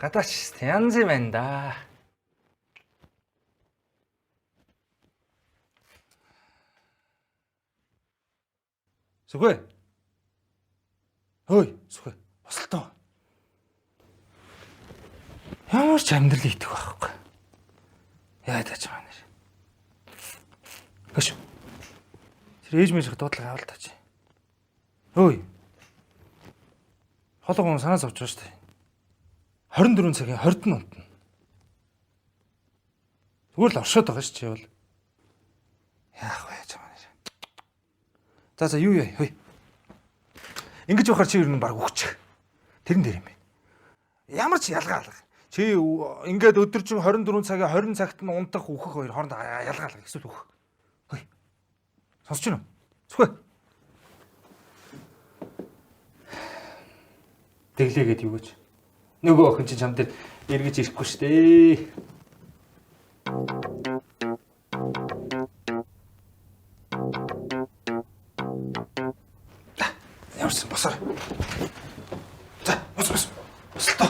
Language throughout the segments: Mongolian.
гадаач янз юм байна да. Сүхэ. Хөөе, Сүхэ. Босолтоо. Ямар ч амьдрал идэх байхгүй. Яа тач маань. Гэш. Тэр ээж мэж дуудлага авал тач. Хөөе. Холгоон санаа зовж байгаа шүү дээ. 24 цагийн 20 минут. Зүгээр л оршоод байгаа шүү чи бол. Яах вэ чамаа. За юу яа хөөе. Ингэж бахаар чи ер нь баг өгчих. Тэрэн дээр юм бэ. Ямар ч ялгаа алга. Чи ингээд өдөржин 24 цагийн 20 цагт нь унтах өөхөх хоёр хооронд ялгаа алга эсвэл өөх. Хөөе. Сонсож байна уу? Сүхэ. Тэглээгээд юу гэж? Нөгөө охин чинь чам дээр эргэж ирэхгүй шүү дээ. Ямарсан босоор. За, бос. Босолтоо.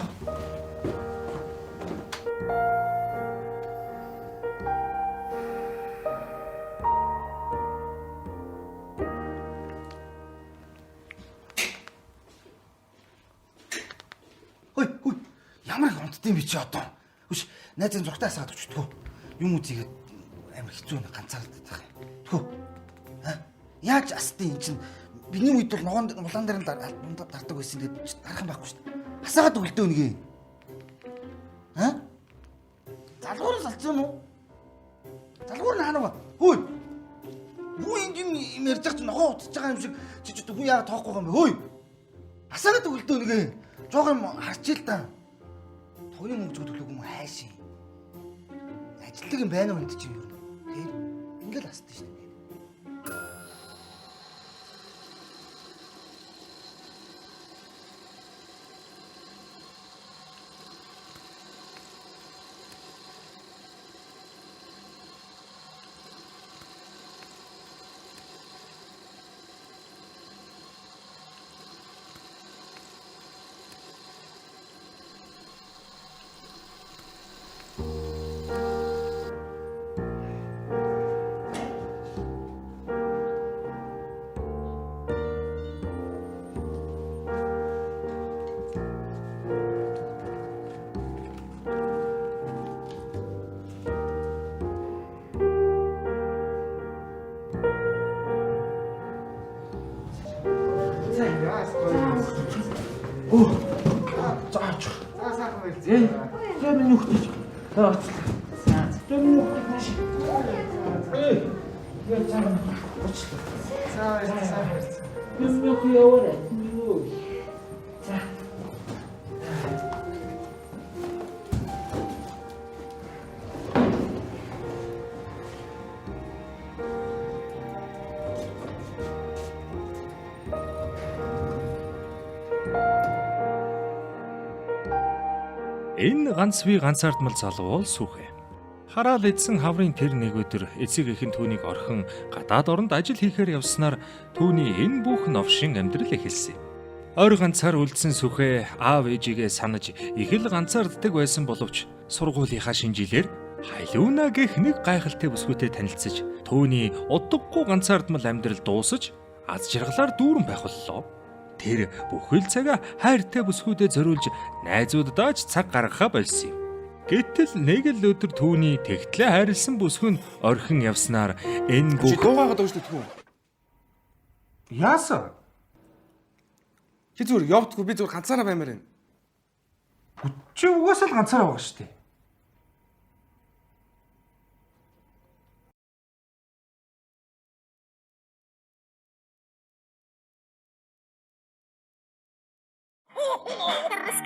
Хөөе. Ямар их унтдсан би чи одоо. Хүш, найзын зургтаа асаад өчтгөө. Юм үзийгээд амар хэцүү нэг ганцаарддаг байх. Тхөө. Яаж астын эн чинь биний үед бол ногоон улаан дээр нь дардаг байсан гэдэг дарах юм байхгүй шүү дээ. Асаагаад өгөлдөө нэгэ. Залгуураас алдсан юм уу? Залгуур нь хаана вэ? Хөөе. Юу юм ярьж байгаа чи ногоон утсаж байгаа юм шиг чи ч хүн яагаад тоохгүй байгаа юм бэ? Хөөе. Асаагаад өгөлдөө нэгэ. Жог юм харчил та. Тойрын мөнгө зөвлөг юм хайшин. Ажилтдаг юм байна уу энд чинь юу? Тэгээд ингээл астсан шүү дээ. Заач. Сайхан байл. Зэн юу гэж. Заач. Зэн юу гэж. Я цаа. Очлоо. Цаа. Юу яваарэ. Юу. За. Энэ ганц бие ганцаардмал залуу бол Сүхэ. Хараал эдсэн хаврын тэр нэг өдөр эцэг эхэн түүнийг орхин гадаад оронд ажил хийхээр явснаар түүний энэ бүх новшин амьдрал эхэлсэн. Ойр ганцаар үлдсэн Сүхэ аав ээжигээ санаж их л ганцаарддаг байсан боловч сургуулийнхаа шинжилээр Халиуна гэх нэг гайхалтай бүсгүйтэй танилцж түүний удаггүй ганцаардмал амьдрал дуусаж аз жаргалаар дүүрэн байх боллоо. Тэр бүхэл цагаа хайртай бүсгүйдээ зориулж найзууддаа ч цаг гаргахаа болсон юм. Гэтэл нэг л өдөр түүний тэгтлээ хайрлсан бүсгүй нь орхин явснаар энэ бүх дуугаад өгч төгөө. Яасан? Чи зүгээр явдггүй би зүгээр ганцаараа баймаар байна. Чи угаасаа л ганцаараа байгаа шүү дээ.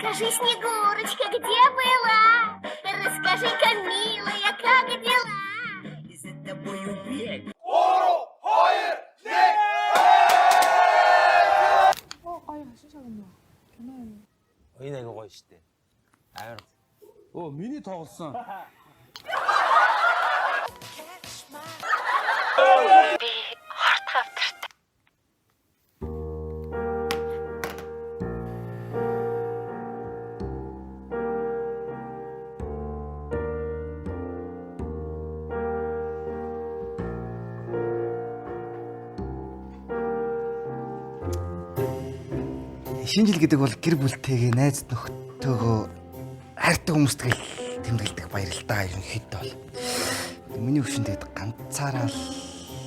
Расскажи, Снегурочка, где была? Расскажи-ка, милая, как дела? И за тобой убег. Энэ айгуу гоё штэ. Амар. Миний тоглосон. Би хорт хавтартай. шинэ жил гэдэг бол гэр бүлтэйгээ найз нөхдөөгөө хайртай хүмүүстэйг тэмдэглэдэг баяр л да ерөнхийдөө бол. Миний өвчин тэгээд ганцаараа л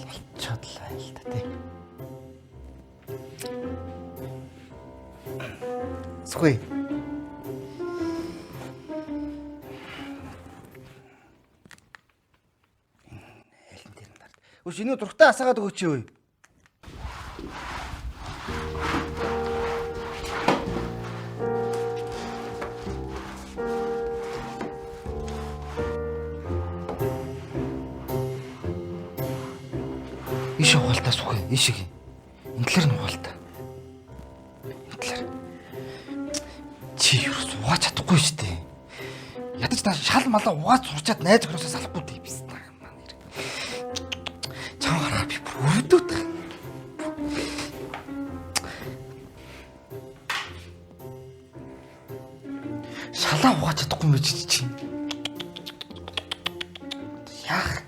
болчиход л байна л да тий. Сүхэй. Өө шиний дуртай асаагаад өгөөч юу? Ишээ угаалтаа Сүхэй, ишээ. Энэ талаар нь угаалтаа. Энэ талаар. Чи юу угааж чадахгүй шүү дээ. Ядаж та шал малаа угааж сурчаад найз өхрөөсөө салахгүй дээ биш та маань нэр. Чамаараа би бүр өвдөд. Шалаа угааж чадахгүй юм чи. Яах?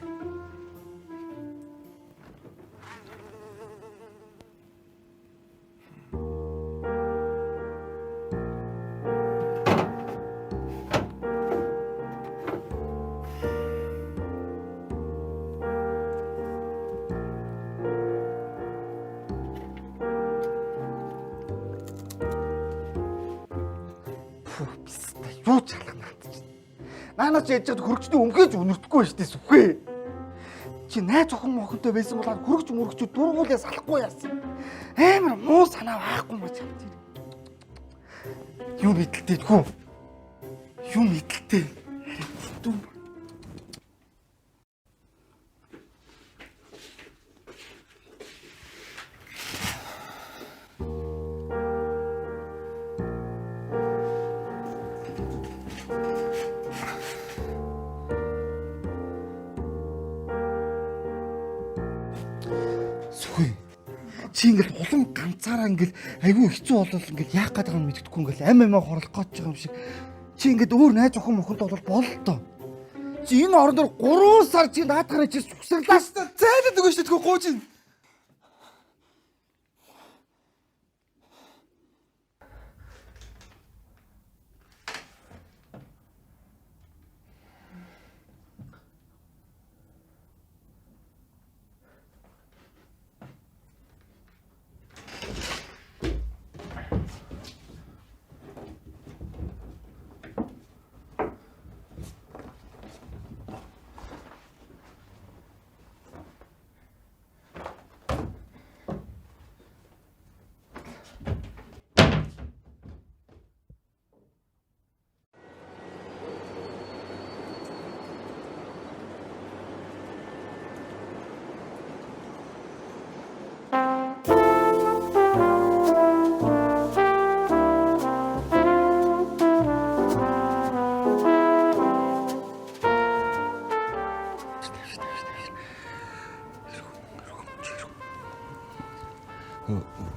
Юу чалгана. Наанаа ч яж хад хөргөчний өмгөөж үнэрдэхгүй байж тээ Сүхэй. Чи найз охин мохонтой байсан бол хөргөч мөргөч дургуулаа салахгүй яасан. Амар муу санаа байхгүй маа чамд. Юу мэдлээ хүү? Юу мэдлээ? Дүү. Чи ингээл улам ганцаараа ингээл айгүй хэцүү болол ингээл яах гээд байгааг нь мэддэхгүй ингээл амаа хорлох гэж байгаа юм шиг. Чи ингээд өөр найз охин мохонд бол болол тоо. Чи энэ орон дээр 3 сар чи наадгараа чи сүгсэрлээ шүү дээ. Зайлаад өгөөч шүү дээ гооч.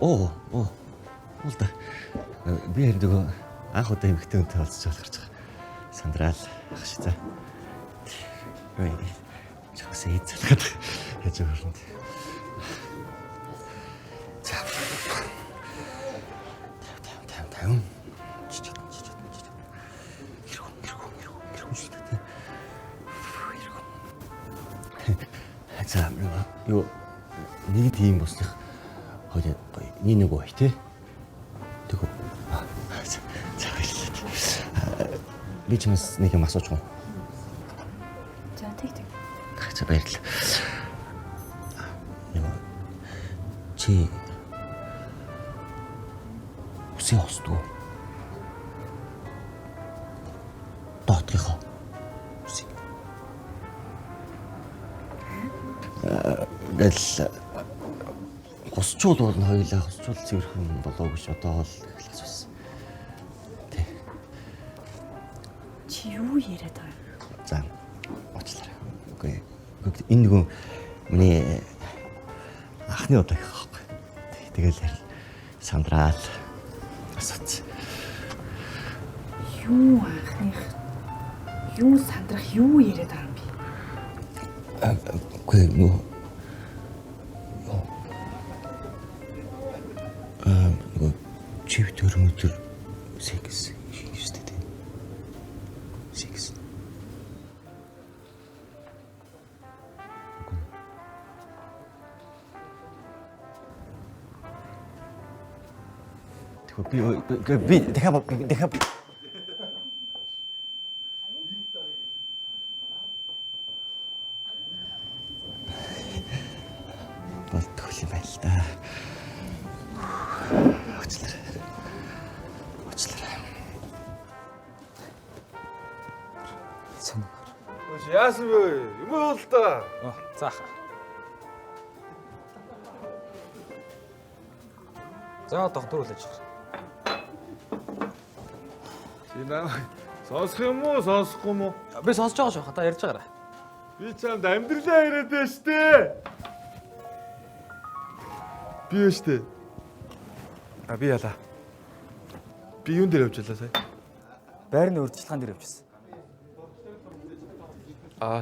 Уулда. Би хэрэг анх удаа эмэгтэй хүнтэй уулзч гарч байгаа. Сандраал ах ши за. Ой. Чаас эцэлгээд яаж өрөнд. За. Там. Чичэт. Иргэн ши тэ. За юу нэг тийм бослох. Хойд нэг бай тэ. Тэгвэл би чимээс нэг юм асууж гоо. За тэг. За баярлалаа. Чи үсээ хостуу. Доотгийнхоо. Үсээ. Гэл хосчул бол хоёулаа хосчул цэвэрхэн болоо гэж одоо л асуусан. Тэ. Чи юу яриад байгаа юм? За. Очлаа. Үгүй. Энэ нөгөө миний анхны удаа гэх байхгүй. Тэгэл сандраал асууц. Юу анхных? Юу сандрах юу яриад байгаа юм бэ? Үгүй нөгөө Чи бид өнөөдөр секс хийжтэй тийм. Секс. Тэгвэл би дахиад болтгол юм байна л да. Очлаа. Яасан бэ? Юм уу л да. За. За докторуулж байгаа. Чи намайг сонсох юм уу, сонсохгүй юм уу? Би сонсож байгаа шүү. Хата ярьж байгаарай. Би чамд амьдралаа яриад байна штэ. Би юу штэ? Би яла. Би юун дээр явж ялаа сая? Байрны урьдчилгаан дээр явчихсан.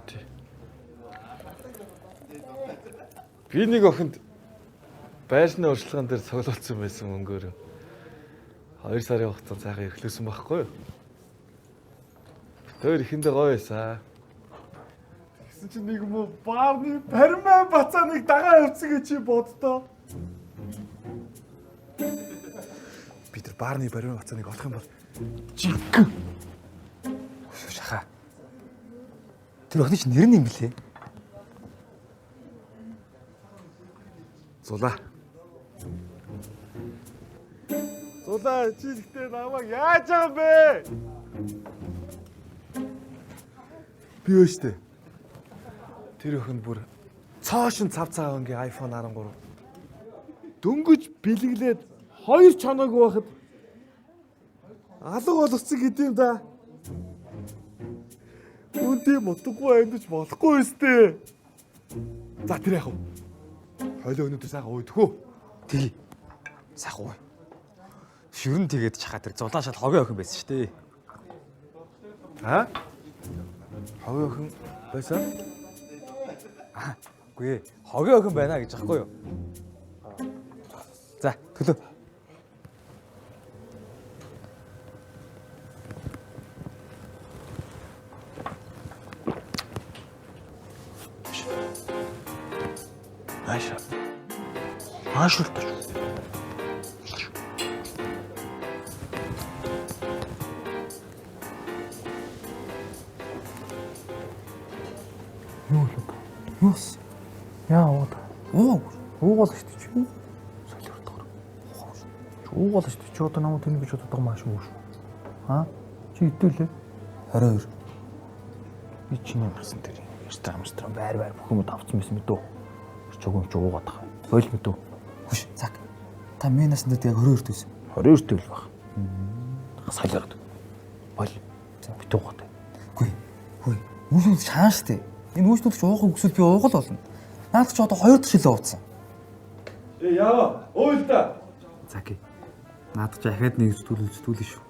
Тий. Би нэг охинд байрны урьдчилгаан дээр цуглуулсан байсан мөнгөөр 2 сарын хугацаанд цаахан эрхлүүлсэн байхгүй юу? Тэр ихэндээ гоё байсан. Гэсэн чинь нэг юм уу баарны парман бацааныг дагаа явцсан гэж чи боддоо. Би тэр баарны парман бацааныг олох юм бол жигэн. Шаха. Тэр охины чинь нэр нь юм блэ? Зулаа. Зулаа чи ихтэй намайг яаж байгаа бэ? Би юу штэ? Тэр охин бүр цоошин цав цагаангийн iPhone 13 дөнгөж бэлгэлээд 2 чоног байхад алга болгоцсон гэдэм да. Үнтэй мутаггүй амьдч болохгүй өстэй. За тэр яах вэ? Хойлоо өнөдөр сайхан ууйдах уу? Тий. Сайхан уу. Шүрэн тэгээд чахаа тэр зулаан шал хогийн охин байсан шүү дээ. Хогийн охин байсан? Үгүй ээ. Хогийн охин байна гэж аахгүй юу? За, төлөө. Аашуултаж. Юус? Яа ууд? Уугал шүү дээ чи. Солиордгоор. Уугал шүү дээ чи одоо намайг тэнэг гэж боддог маш уу шүү. Чи хэдүүлээ? 22. Би чиний гарсан тэр Амстрам байр бүх юм давцсан байсан мэдөө. Чөгөөч уугаад байгаа. Хойл мэдөө. Хүш, цаг. Та миний насанд яг 22 төсөн. 22 тэл баг. Солиорд. Бол. Бит уугаад. Хөөе. Үүсэл шаан штэ. Энэ үүснүүд ч уух өсвөл би уугал болно. Наад ч одоо 2 дахь шилээ ууцсан. Яава. Уйл та. Цаг. Наад ч ахаад нэг зүтгүүл шүү.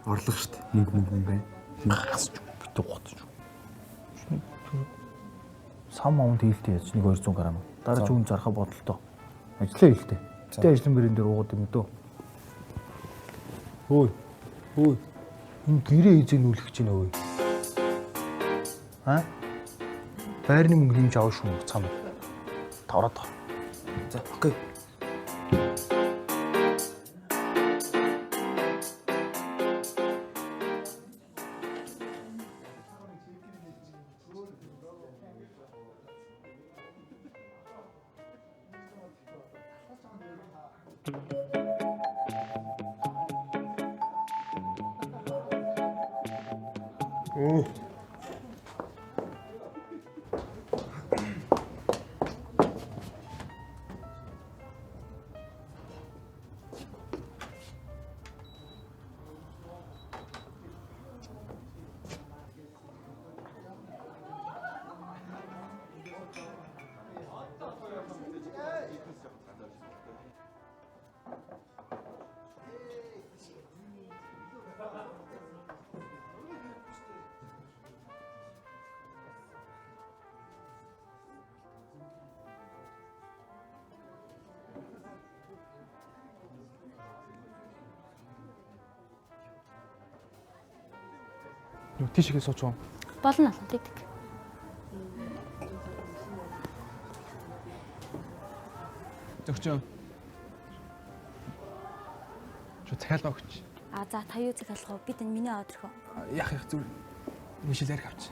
Орлого штэ. Мөнгө байна. Хасч бит уугаад шүү. Сам маунд хийлтэй яаж 200 г. Дараа чүүн зархаа бодолтой. Ажиллаа хийлтэй. Тэ ажлын бэрэн дээр уугаад юм дөө. Хөөе. Энэ гэрээ эзэн нүлэх чинь өөе. Байрны мөнгө нэмж авах шүү цам. Тавраад таа. За, окей. Тийшээ сууч уу. Болно алга тийдэг. Зөвчөө. Чо цахиалга өгч. За та юу захиалах вэ? Бид энэ миний өдрөхөө. Яах зүр. Мишэл ярих авч.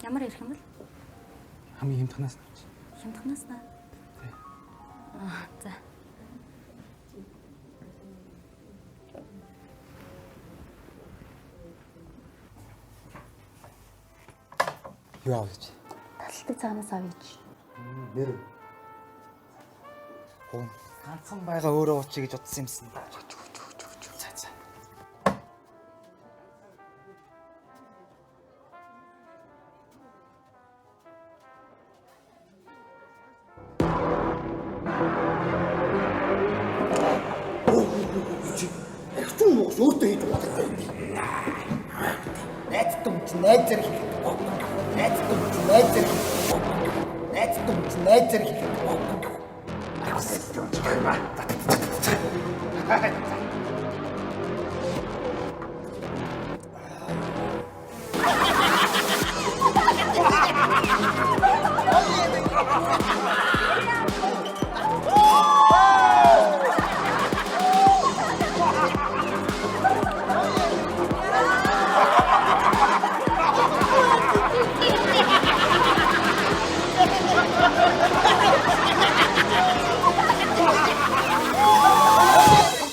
Ямар ярих юм бол? Хамгийн хямдханаас авч. Хямдханаас наа. За. Юу аав гэж? Талтай цагаанаас авъя гэж. Нэр. Хөө. Ганцхан байгаа өөрөө уучи гэж утсан юмсан. За за. Эхтэн мөс өөртөө хийж байгаа. Найз дүмч найз зэрэг хийх. Найз дүмч найз зэрэг хийх. Найз дүмч найз зэрэг хийх.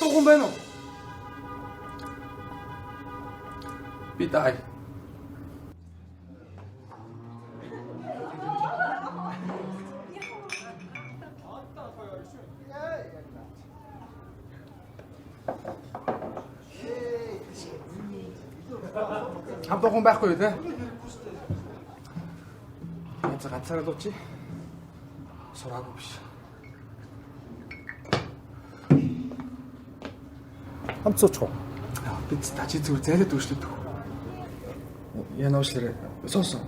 Туган байна уу? Би дай. Хамтхан байхгүй юу те? Ганцаараа л учи. Сураагүй биш. Хамт сууч уу. Бид та чи зүгээр зайлаад өгчлөө. Яна уушлаарай. Суусан.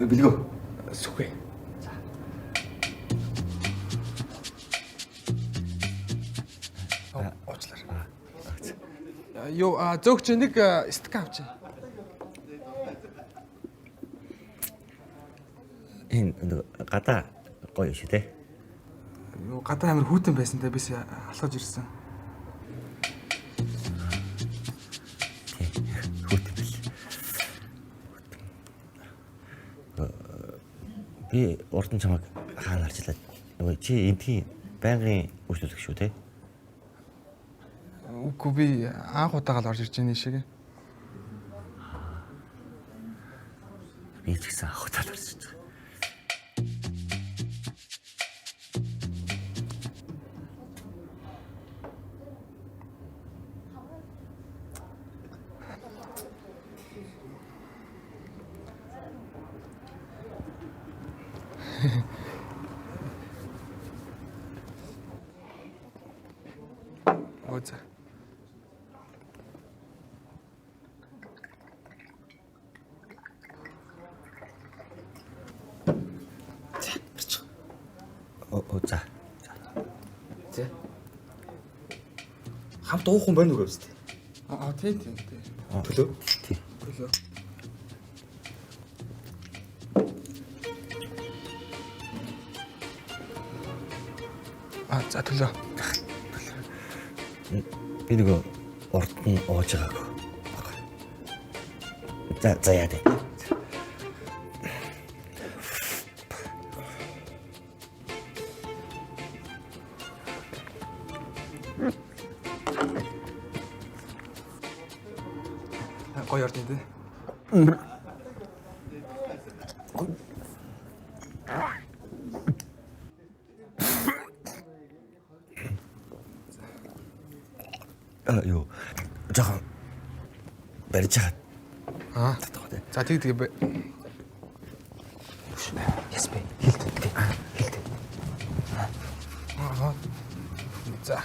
Билгөө. Сүхэ. Уучлаарай. Юу зөөгч нэг стакан авчи. Энэ гадаа гоё шүү те. Юу гадаа амир хүүтэн байсан те бис алхаж ирсэн. Хүүтэн бил. Би урд нь чамайг хаана харчлаа. Нөгөө чи энтхийн байнгын үйлчлүүлэх шүү те. Үгүй би анх удаага л орж ирж байгаа шиг. Би ч гэсэн анх удаа харж байгаа. Ооз. За. За. Хамт уухан байна уу гэвч. Тийм. Төлөө. Тий. Төлөө. За төлөө. Би нөгөө урд нь ууж байгаагүй. За яа дээ. Гоё орд энэ. Юу. Жохон барьж байгаа. За тэгээ бэ. Яс бэ. Хилдэг. Хилдэг. За.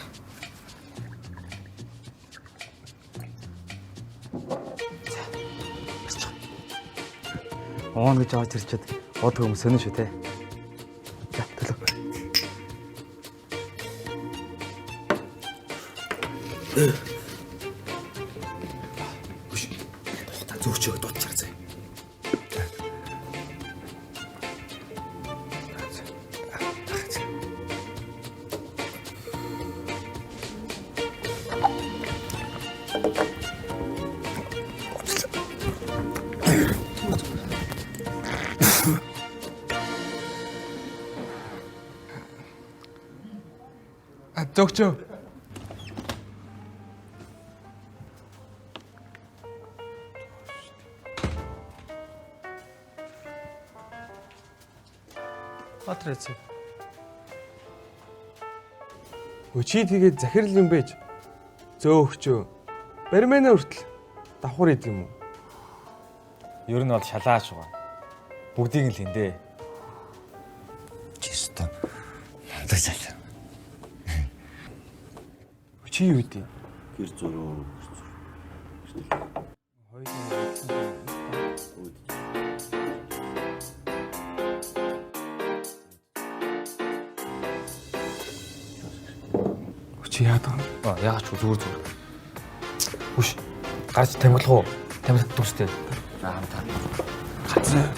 Оон гэж аваад ирчихэд бод хүмүүс сонин шүү те. За төлөө. Та зөөчөө дутчихар зэ. Зөгчөө. Батрэц. Өчи тэгээд захирал юм байж. Зөөгчөө. Бармена хүртэл давхар идэв юм уу? Ер нь бол шалааш байгаа. Бүгдийг л хиндэ. Чисто. Надад шал. Чи юу гэдэг? Гэр зуруу. Чи яадаг юм? Яагаад ч зүгээр. Хүш. Гарч тамхилах уу? Тамхилах дүрстэй. Хамтаа. Газар.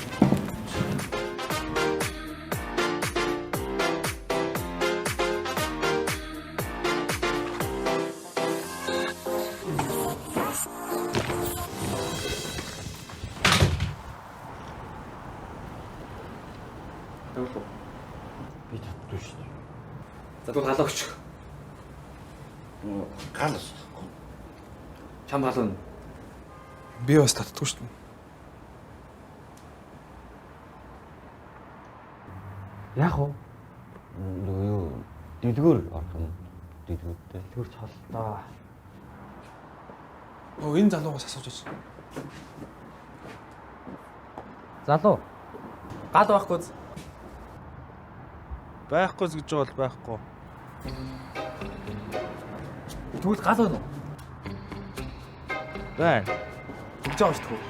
Би татдгүй шүү дээ. За тэгвэл халаа өгч. Галс. Чам халуун. Би бас татдаггүй шүү дээ. Яах вэ? Нөгөө юу дэлгүүр орох юм. Дэлгүүртэй. Тэгвэр чаллаа. Энэ залуугаас асууж байж. Залуу. Гал байхгүй зү. Байхгүй гэж бол байхгүй. Тэгвэл гал байна уу? Бай. Тэгж байгаа шүү дээ.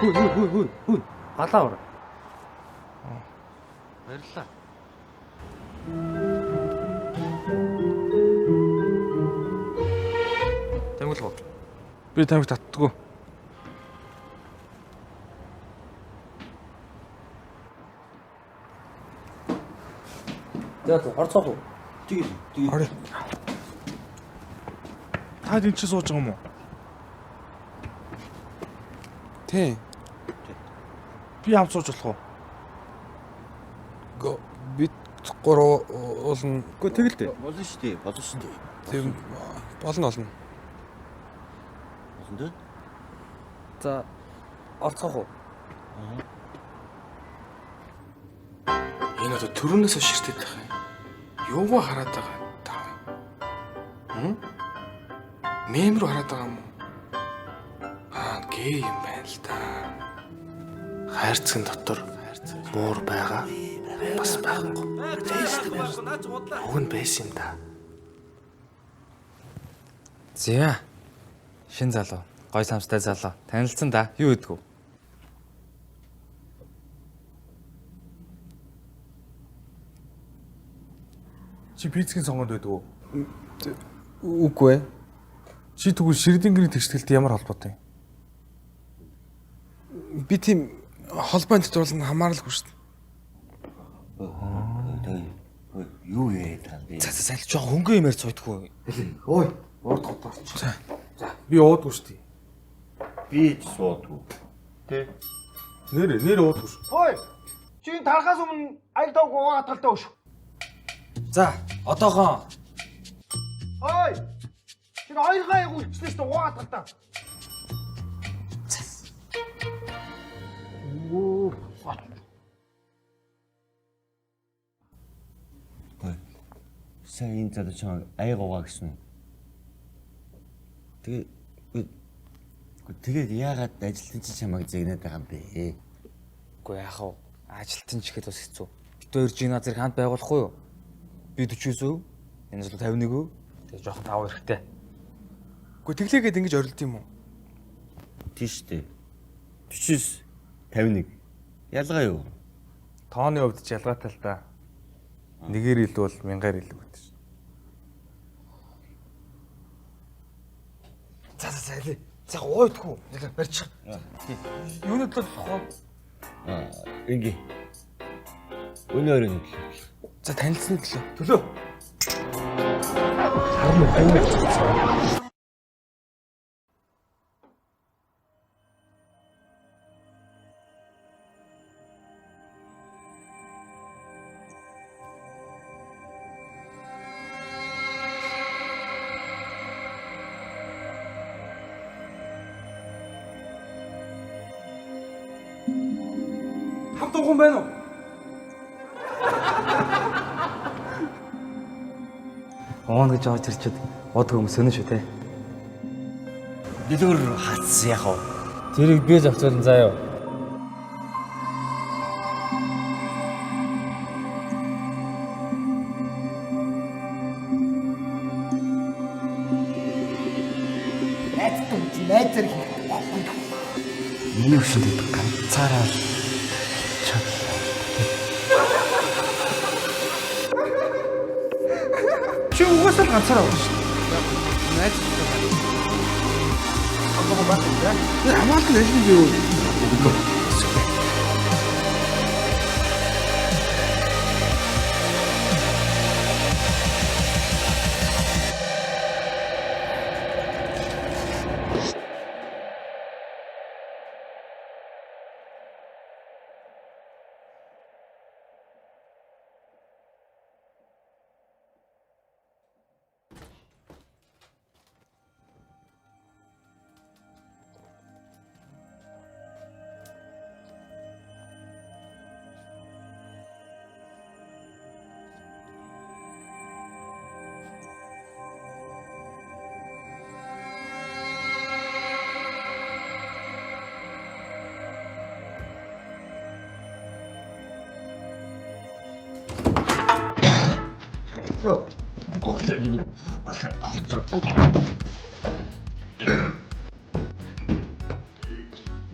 Хүн. Галаа ор. Баярлалаа. Тамхилах уу? Би тамхи татдаггүй. За орцоох уу? Тэгээд Орё. Та энэ чи сууж байгаа юм уу? Тий. Би хамт сууж болох уу? Бид гурав уулна. Үгүй тэгэл дээ. болно шүү дээ. Болно шүү дээ. Тийм болно. Болно дээ. За орцоох уу? Энэ одоо төрөнөөс ширтээд байх юм. Юугаа хараад байгаа та? Мем руу хараад байгаа юм уу? Гей юм байна л да. Хайрцагын дотор муур байгаа. Бас байхгүй. Уг нь байсан юм да. Зя. Шин залуу. Гой самстай залуу. Танилцсан да. Юу гэдгүү? Чи пиццгийн сонгоод байдгүй. Үгүй ээ. Чи тэгвэл Ширдингэрийн тэгшгэлт ямар холбоотой юм? Би тийм холбоонд дуулна хамааралгүй шүү дээ. Юу яриад байгаа юм бэ? За салж жоо хөнгөн юм ярьж цойдгүй. Ой, урд хотооч. За. Би уудгүй шүү дээ. Би ч суудгүй. Нэр уудгүй шүү. Ой. Чи тарахаас өмнө аяг дааг угаа талтай өш. За, одоогоо Ой. Чи хоёроо аяг үлдчихлээ шүү угаа талтай. Сайн энэ залуу чамайг аяг угаа гэсэн үү? Тэгээд яагаад ажилтан чи чамайг зэгнээд байгаа юм бэ? үгүй яах вэ? Ажилтан ч ихэд бас хэцүү. Бид хоёр жина зэрэг хамт байгуулахгүй юу? Би 49, энэ залуу 51. Тэгээ жоохон тав хэрэгтэй. Үгүй тэглээгээд ингэж орилд юм уу? Тийш дээ. 49, 51. Ялгаа юу? Тооны хувьд ч ялгаатай л да. Нэгээр илүү бол мянгаар илүү гэдэг шин. За алий. За уйдгүй. Яа барьчих. Юуны төлөв? Ингээ. Өнөөрөө нэг. За танилцсны төлөө. Төлөө. Хамт уган байна уу? Оон гэж орж ирчихэд удаа хүмүүс өнө шүү те. Дэлгүр хац яах вэ? Тэрийг би зохицуулна заа юу. Найз зэрэг байхгүй. Миний өшөнд ганцаараа Чи угаасаа л ганцаараа байна шүү. Найз. Агуу бат. Хамаалт нь ажил юу?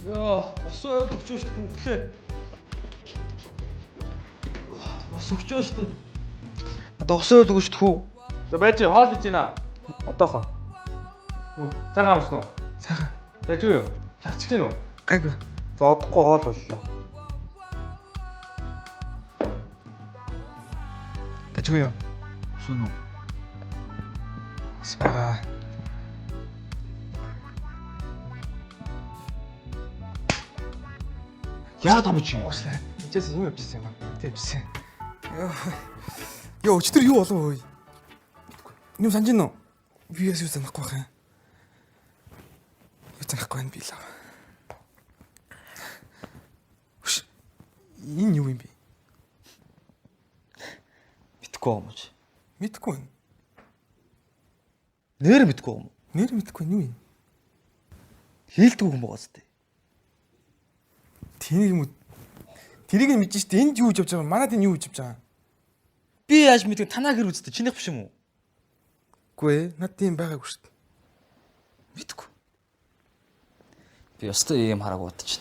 Яа, босоо төгчөө шүү дээ. Бос өгчөө шүү дээ. Одоо усаа өгөө шүү дээ. За байж хоол хийж гинэ. Одоохоо. Цагаан амс уу? Сайхан. Яаж юу? Чагч гин үү? Гайгүй. За одохгүй хоол боллоо. Тачгүй юу? Сүн үү? Спага. Яа том чи юм. Ичээс юм явчихсан юм аа. Тэвсэн. Йоо, өчтөр юу болов вэ? Юу санаж гин үү? Би яс юу санахгүй байх юм. Юу санахгүй байна би л. Хүш. Энэ юу юм бэ? Мэдгүй юм чи. Мэдгүй байна. Нэр мэдгүй юм. Нэр мэдгүй нь юу юм? Хийлдэггүй хүн байгаа зү. Тэнийг юм уу? Тэрийг нь мэдэн штэ. Энд юу хийж явж байгаа? Манайд энэ юу хийж явж байгаа? Би яаж мэдээ танаа гэр үзтээ чинийх биш юм уу? Үгүй ээ. Над тийм байгаагүй штэ. Мэдгүй. Би өстой юм хараагүй бодож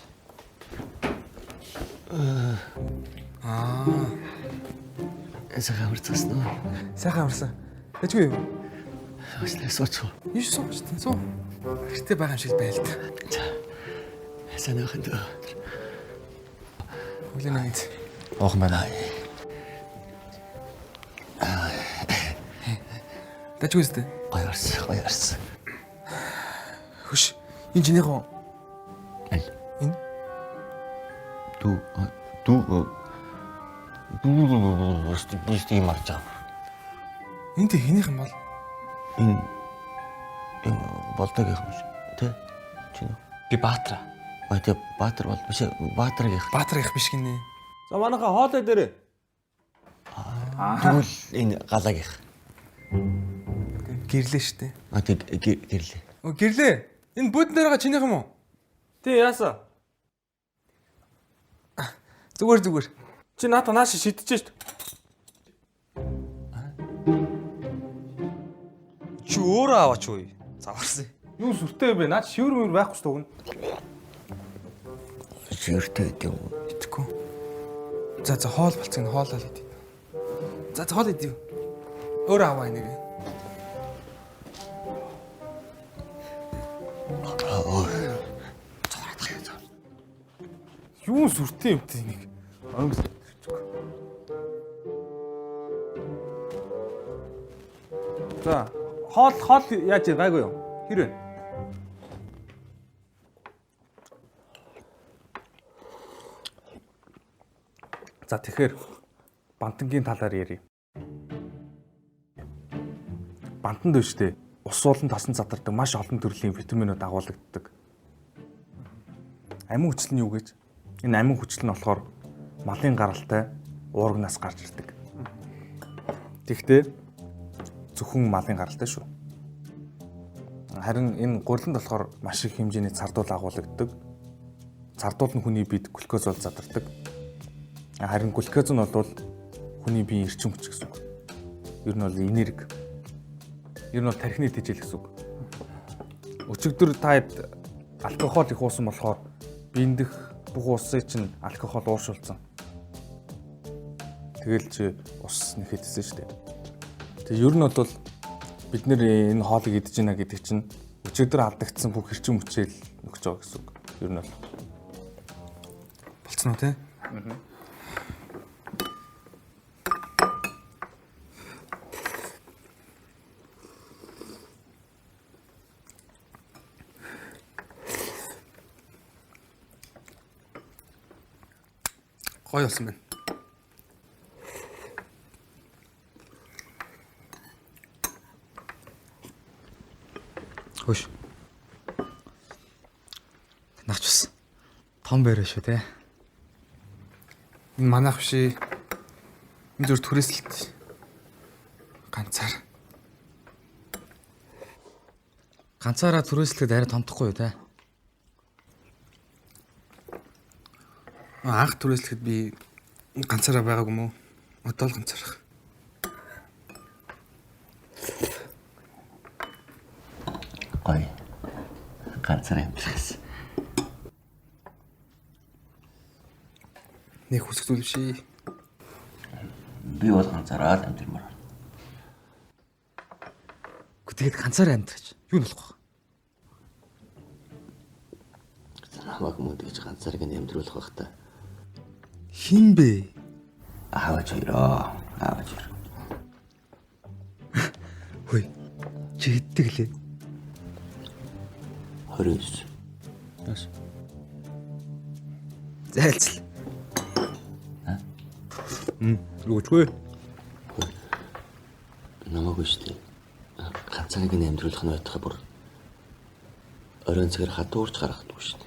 Аа. Сайхан амарцсан уу? Сайхан амарсан. Тэжгүй юу? Аашлаа сууч. Юу суу штэ. Суу. Гэртээ байгаа юм шиг байл та. Сайн ахын дөө. Хүлэн авъя. Оохон байна. Тэжгүй үстэ. Гоёрс. Хөш. Энэ чинийх үү? Аль? Энэ. Дүү юм арж байгаа. Энд хинийх юм бол? Энэ болдог юм шиг. Тэ? Чинь. Би Баатар. Тэ Баатар бол биш Баатарыг. Баатар их биш гинэ. За манайхаа хоолой дээр. Тэгвэл энэ галагийнх. Гэрлээ штэ. Тэг гэрлээ. Гэрлээ. Энэ буудан дээр байгаа чинийх юм уу? Тий яасан? Зүгээр. Чи наата нааш шидэж штэ. Чи өөрөө аваач уу? Заварсан. Юу сүртэй бэ? Наад шивэр мөр байхгүй ч дугна. Ширтэй гэдэг юм. Итгэхгүй. За хоол болцсон хоолоо л идэв. За хоол идэв. Өөрөө аваа энийг. Юу сүртэй юм те энийг. Өнгөс. За хоол яаж гайгүй юу? Хэр вэ? За тэгэхээр бантангийн талаар ярив. Бантанд дэвштэй ус уулан тасан задардаг маш олон төрлийн витаминууд агуулдаг. Амин хүчил нь юу гэж? Энэ амин хүчил нь болохоор малын гаралтай уургнаас гарч ирдэг. Тэгэхдээ зөвхөн малын гаралтай шүү. Харин энэ гуриланд болохоор маш их хэмжээний цардуул агуулдаг. Цардуул нь хүний биед глюкоз бол задардаг. Харин глюкоз нь бол хүний биеийн эрчим хүч гэсэн үг. Ер нь бол энерги. Ер нь бол тархины тэжээл гэсэн үг. Өчигдөр таад алкогол их уусан болохоор биеийн дэх бүх усыг чинь алкогол ууршуулсан. Тэгэл чи ус нэхэдсэн шүү дээ. Тэгээ ер нь бол бид нэр энэ хоолыг идэж байна гэдэг чинь өчигдөр алдагдсан бүх эрчим хүчээр нөхж байгаа гэсэн үг. Ер нь бол Болцсон уу те? Гоё болсон байна. Хөөш. Наач бас том байраа шүү те. Энэ манайх биш. Энэ зөв түрээсэлт ганцаар. Ганцаараа түрээслэхэд арай томдохгүй юу те. Анх түрээслэхэд би ганцаараа байгаагүй мó. Одоо л ганцаарах. Ой. Ганцаар амжилтсан. Нэг хүсэгдүүл ший. Би бол ганцаараа л амжилтмаар. Тэгээд ганцаараа амьдрах юу болох вэ? Намайг мөдөж ганцаараа гэн амжилуулах байх та. Хин бэ? Аавч өрөө. Хөөе. Чи хэддэг лээ? 29. Яаш. Зайлцал. Лүүчгүй. Намайг үстэй. Ганцаараа гэн амжилуулах нь байтахаа бүр оройн цагаар хатуурч гаргахдаггүй шүү дээ.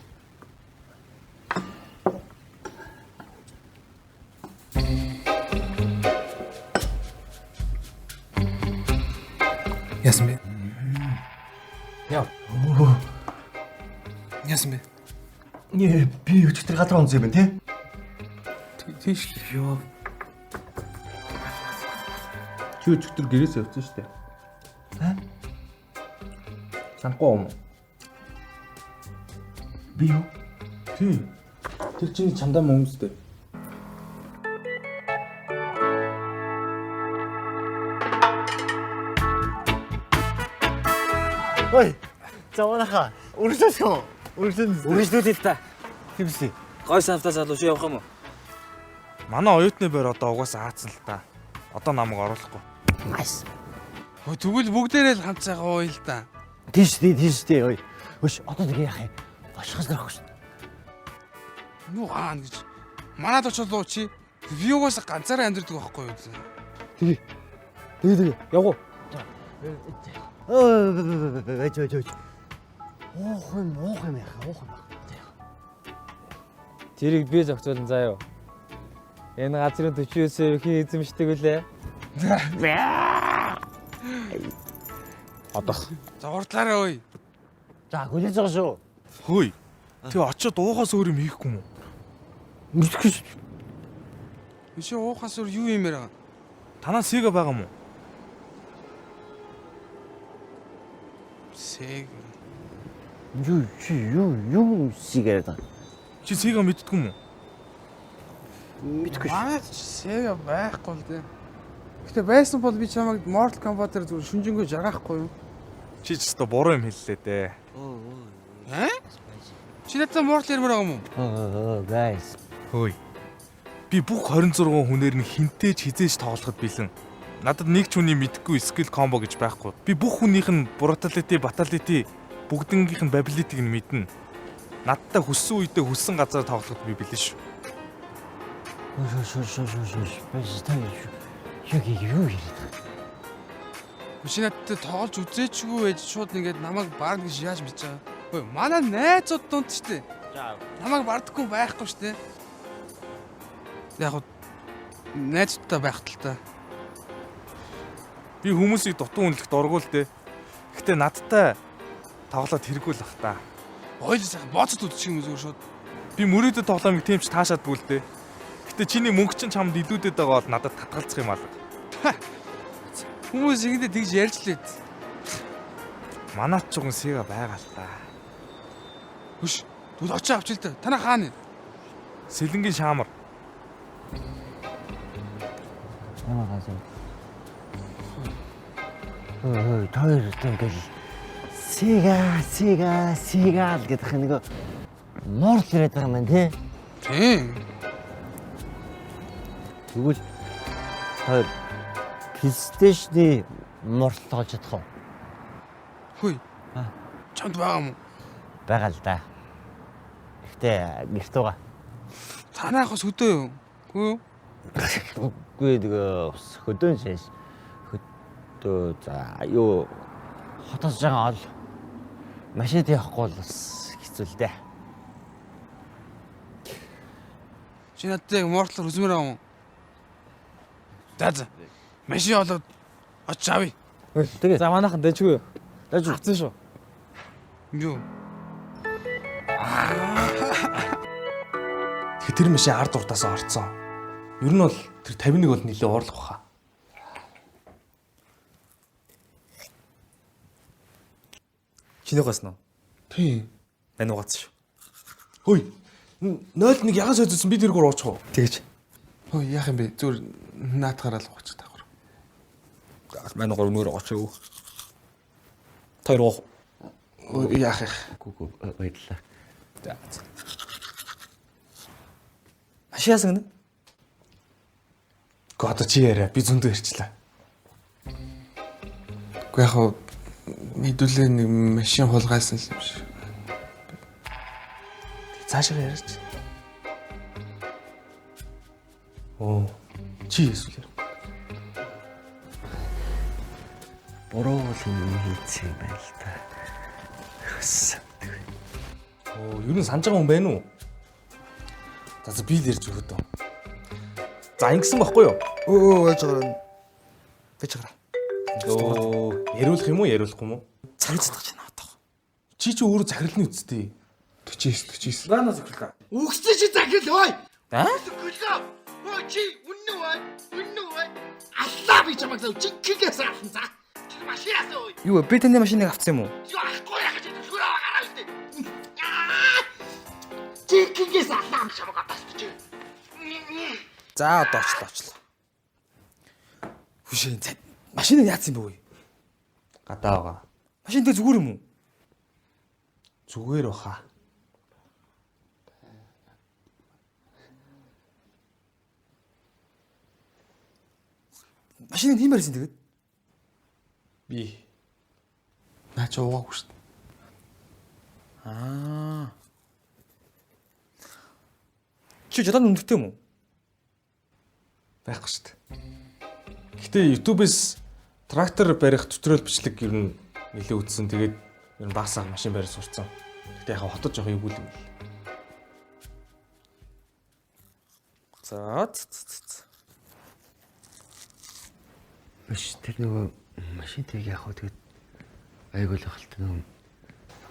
Яасан бэ? Яа. Яасан бэ? Би өчигдөр газар онцгой юм тий. Тийш ёо. Чи өчигдөр гэрээс явсан шүү дээ. Санахгүй юм. Би юу? Тий. Тэр чинь чамдаа мөнгөстэй. Ой. Заваанаха. Үргэлжлэв. Үргэлжлүүлээ л та. Хэмсэ. Гой санаатаа залуу шүү явах юм уу? Манай оюутны бэр одоо угаасаа хаацсан л та. Одоо намайг оруулахгүй. Өө тэгвэл бүгдээрээ л хамт цайгаа ууя л да. Тийш. Ой. Өш одоо тэгээ яах юм? Бошхос дөрөх шүү. Юу хаана гэж. Манад очоод луу чи. Би угаасаа ганцаараа амьдэрдэг байхгүй юу? Тэгээ. Явгуу. Ой. Оох юм яах. Тэрийг би зохицуулсан заа юу. Энэ газрын 49% хин эзэмшдэг үлээ. Одох. За урдлаарай ой. За хүлээж байгаа шүү. Хөөе. Тэг очоод уухаас өөр юм хийхгүй юм уу? Мэдхгүй шүү. Биш уухаас өөр юу юм яриа? Танаа сига байгаа юм уу? Сэг. Юу сигарет. Чи сига мэддэггүй юм уу? Мэдхгүй шүү. Манай сэг байхгүй л дээ. Гэтэ байсан бол би чамайг Mortal Kombat-аар зүгээр шүнжэнгөө жаргахгүй юу? Чи ч өстө буруу юм хэллээ дээ. Чи надад Mortal ярмаар байгаа юм уу? Guys. Хөөе. Би бүх 26 хүнээр нь хинтээ ч хизээж тоглоход бэлэн. Надад нэг ч хүний мэдхгүй skill combo гэж байхгүй. Би бүх хүнийх нь brutality, fatality бүгднгийнх нь ability-г нь мэднэ. Надтай хүссэн үедээ хүссэн газараа тоглоход би бэлэн шүү. Юу хийх Чи надад тоглож үзээчгүй байж шууд ингээд намайг баг гэж яаж мэдэж байгаа. Хөөе, манай найзууд дунд ч тээ. Намайг бардаггүй байхгүй шүү дээ. Яг гоо найзуудтай байх тал та. Би хүмүүсийг дутуу үнэлэхт дургуул дээ. Гэхдээ надтай тоглоод хэрэггүй л бах та. Ойлоо сайхан бооцод үдчих юм зүгээр шууд. Би мөрөөдөд тоглоомыг тийм ч таашаадгүй л дээ. Гэтэ чиний мөнгө чинь чамд илүүдэд байгаа бол надад татгалзах юм алга. Хүмүүс ингэдэ тэгж ярьж лээд. Манайд ч уган сига байгаа л та. Хөш, тэгвэл очоо авч л та. Танаа хаана? Сэлэнгийн шаамар. Тойр тэгэл сигаал гэдэг нэг морл яриад байгаа юм байна тий. Тийм. Тэгвэл тойр PlayStation-ы морл тоож чадах уу? Хөөе. Чамд байгаа юм уу? Байгаа л да. Гэхдээ гэрт байгаа. Танаа хос хөдөө юу? Үгүй юу? Үгүй тэгээ хөдөөн шээс. Хөдөө за юу хотоос жагаа ол машин явахгүй бол бас хэцүү л дээ. Чи надад Mortal үзмээр байгаа юм уу? За. Машин олоод очиж авъя. Тэгээ. За манайхан дэжгүй юу? Дэж Хацсан шүү. Юу? Тэгэхээр тэр машин ард уртаас орцсон. Ер нь бол тэр 51 бол нэлээ уурлах баха. Чиний госноо. Тийм. Байна угац шүү. Хөөе. 01 ягаан сойдсон би тэргээр уучих уу? Тэгэж. Хөөе, яах юм бэ? Зүгээр наатахаараа л уучих таагаар. Манай гор өнөөр очоо. Тойр уу. Яах юм? Гүг баярлаа. За. Ашиасан гэнэ? Гэхдээ чи яриа би зөндөө ирчлээ. Уу яг хоо мэдүүлээ нэг машин хулгайсан л юм шиг. Цаашаа яриач. Оо, чи эсвэл ярих. Буруу юм хийцээ байна л та. Оо, ер нь санаж байгаа хүн байна уу? За би л ярьж өгöd. За ингэсэн байхгүй юу? Байж байгаа. Байж байгаа. Оо, яриулах юм уу, яриулахгүй юм уу? Царицдах чинь наадах. Чи өөрөө захирлын үсттэй. 49. Наана зөвхөлөө. Үгсэж чи захил ой. Аа? Зөвхөлөө. Ой чи үнэн үү? Аллаа би чамайг зөв чигээс авсан за. Чи машинаас ой. Юу би таны машиныг авсан юм уу? Юу ахгүй яах гэж зөвхөлөө гараа үстэй. Чигээс аллаа би чамайг авсан чи. За одоо очлоо. Хүшээ цаа. Машиныг яатсан бэ вэ? Гадаа байгаа. Машин дээр зүгээр юм уу? Зүгээр баха. Машиныг тийм барьсан тэгээд. Би. Наач уугаагүй шүү дээ. Аа. Чи жадан өндөртэй юм уу? Байхгүй шүү дээ. Гэтэ YouTube-с трактор барих төтрөл бичлэг ер нь нэлээд үзсэн. Тэгээд ер нь багасаа машин барих сурцсан. Гэтэ яхаа хотод жоох эвгүй юм. За. Биш тэр нөгөө машинтайг яг хөө тэгээд айгуул ахалт нөгөө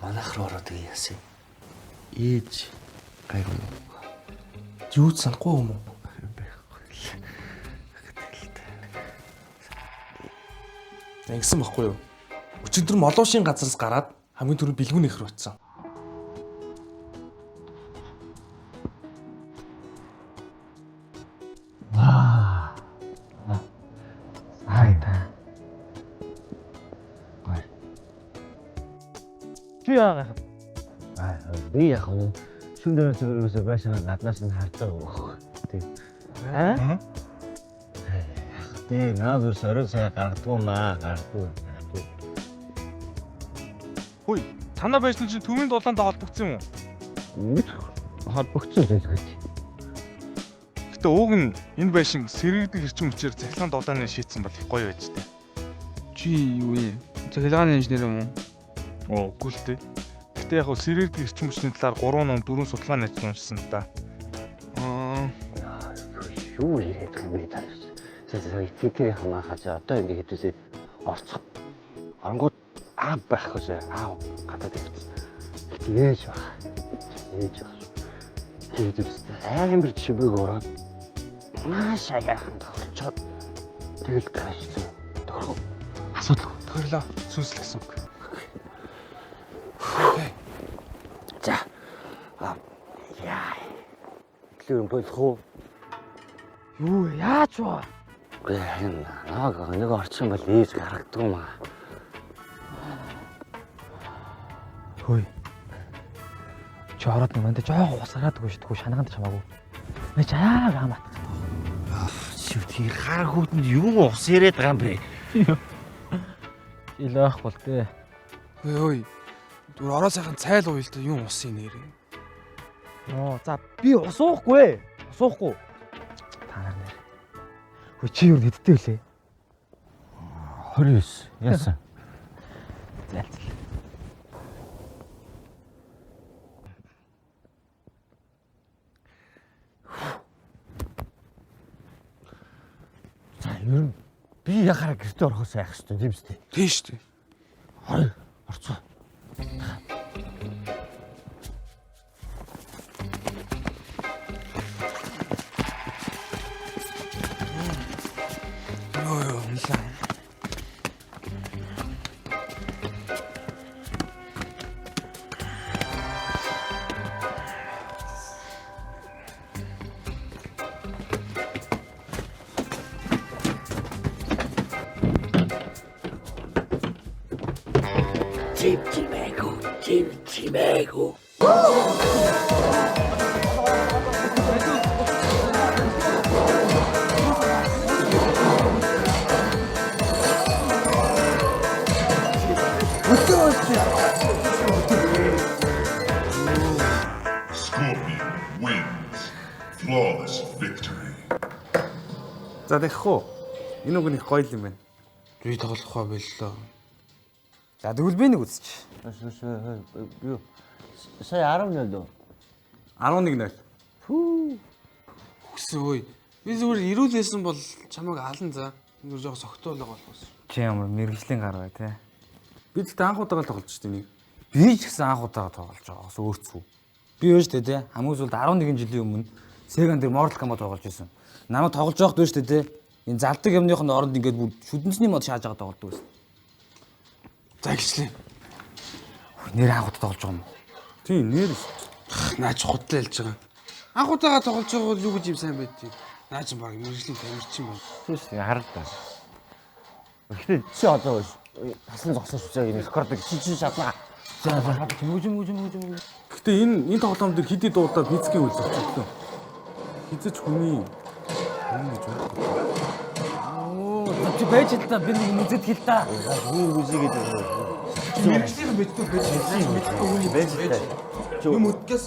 манайх руу ороод тэгээ яасан. Ээж гайгүй. Юу ч санахгүй юм уу? Ингэсэн баггүй юу? Өчигдөр молуушийн газараас гараад хамгийн түрүү бэлгүүн их рүү очсон. Чи яагаад? Би яг хөө шүндээс өрөөсөө байшаа гаднаас нь хардаг. Тэг. Аа? Тэг наад өрөөсөө гаргадгүй маа гаргадгүй. Хөөе, танаа байшин чинь төмийн дулаанд холбогдсон юм уу? Холбогдсон зүйлгүй. Гэтэ ууг нь энэ байшин сэргийгдэг эрчим хүчээр цахилгаан дулааны шийдсэн бол их гоё байж тээ. Чи юу вэ? Цахилгааны инженер юм уу? Оо, үгүй л дээ. Гэтэ яг хөө сэргийгдэг эрчим хүчний талаар 3 ном 4 судалгаа нэт уншсан та. Юу яриад байгаа юм бэ та? Сая итгэхээ хамаахаж одоо ингэ хэдүүсээ орцох. Оронгууд аа байхгүй аа гадаад явчихсан. Ээж баг. Хэдүүсээ амар чимээг ороод маш аяахан тоглолцоод тэгэл таашсан. Тохироо. Асуудал. Тохирлоо. Сүнслэгсэн үг. За. Яа. Клэр болох уу? Юу яаж вэ? Нэг орчих юм бол ээж гаргадаг юм аа. Хөөе. Чи ороод юмдаа жоох ус хараадаг шүү дээ. Шанаганд чамаагүй. Мэ чааг хамаат. Шив тэр хар хүүтэнд юу ус яриад байгаа юм бэ? Илээх бол тээ. Ой. Түр ороо сайхан цайл уу л да юм усын нэрээ. Оо, за би ус уухгүй. Ус уухгүй. Та нар нэр. Хөө чи юу хэдтэй вүлээ? 29. Яасан? Зайлцал. За ер нь би яхаараа гэртээ орохоос айх хэрэгтэй тийм үстэй. Тийм шүү дээ. Хой орцоо. Йоо, нэлээ. Чимээгүү. Scorpion wins. Flawless victory. За тэгэхгүй. Энэ үг нэг гоё юм байна. Би тоглохоо боллоо. За тэгвэл би нэг үзчих. Юу? Сая 10-0 дөө. 11-0. Хүсээ ой. Би зүгээр ирүүлээсэн бол чамайг алан за. Зүгээр жоох согтоолоо болохоос. Чи ямар мэрэгжлийн гар бай те. Би тэгтээ анх удаага л тоглож штэ нэг. Би ч гэсэн анх удаа тоглож байгаагаас өөрцөө. Би өөш тэ те хамгийн сүүлд 11 жилийн өмнө Сеган дээр Mortal Kombat тоглож байсан. Намайг тоглож байхад өөш тэ энэ залдаг юмныхын оронд ингээд бүр шүдэнцний мод шааж байгаа тоглодог байсан. За ихчлээ. Нэр анхуд тоглож байгаа юм уу? Тийм нэр. Наач худлаа хэлж байгаа. Анхудаага тоглож байгаа бол юу гэж юм сайн байдгийг. Наач баг мэржлийн тамирчин байна. Тийш харагдаа. Гэхдээ чи одоо таслан зогсож үзээ энэ рекордыг чи шатнаа. За мөжим. Гэхдээ энэ тоглоом дээр хэдий дуудаа физикийн үйл явдлаа. Хизэж хүний гэж байна. Чи байж л та би нэг мүзэд хэл та. Хүн үзье гэдэг юм. Мэргэжлийн мэддэг байж мэддэг үний байж л. Юм өдгөөс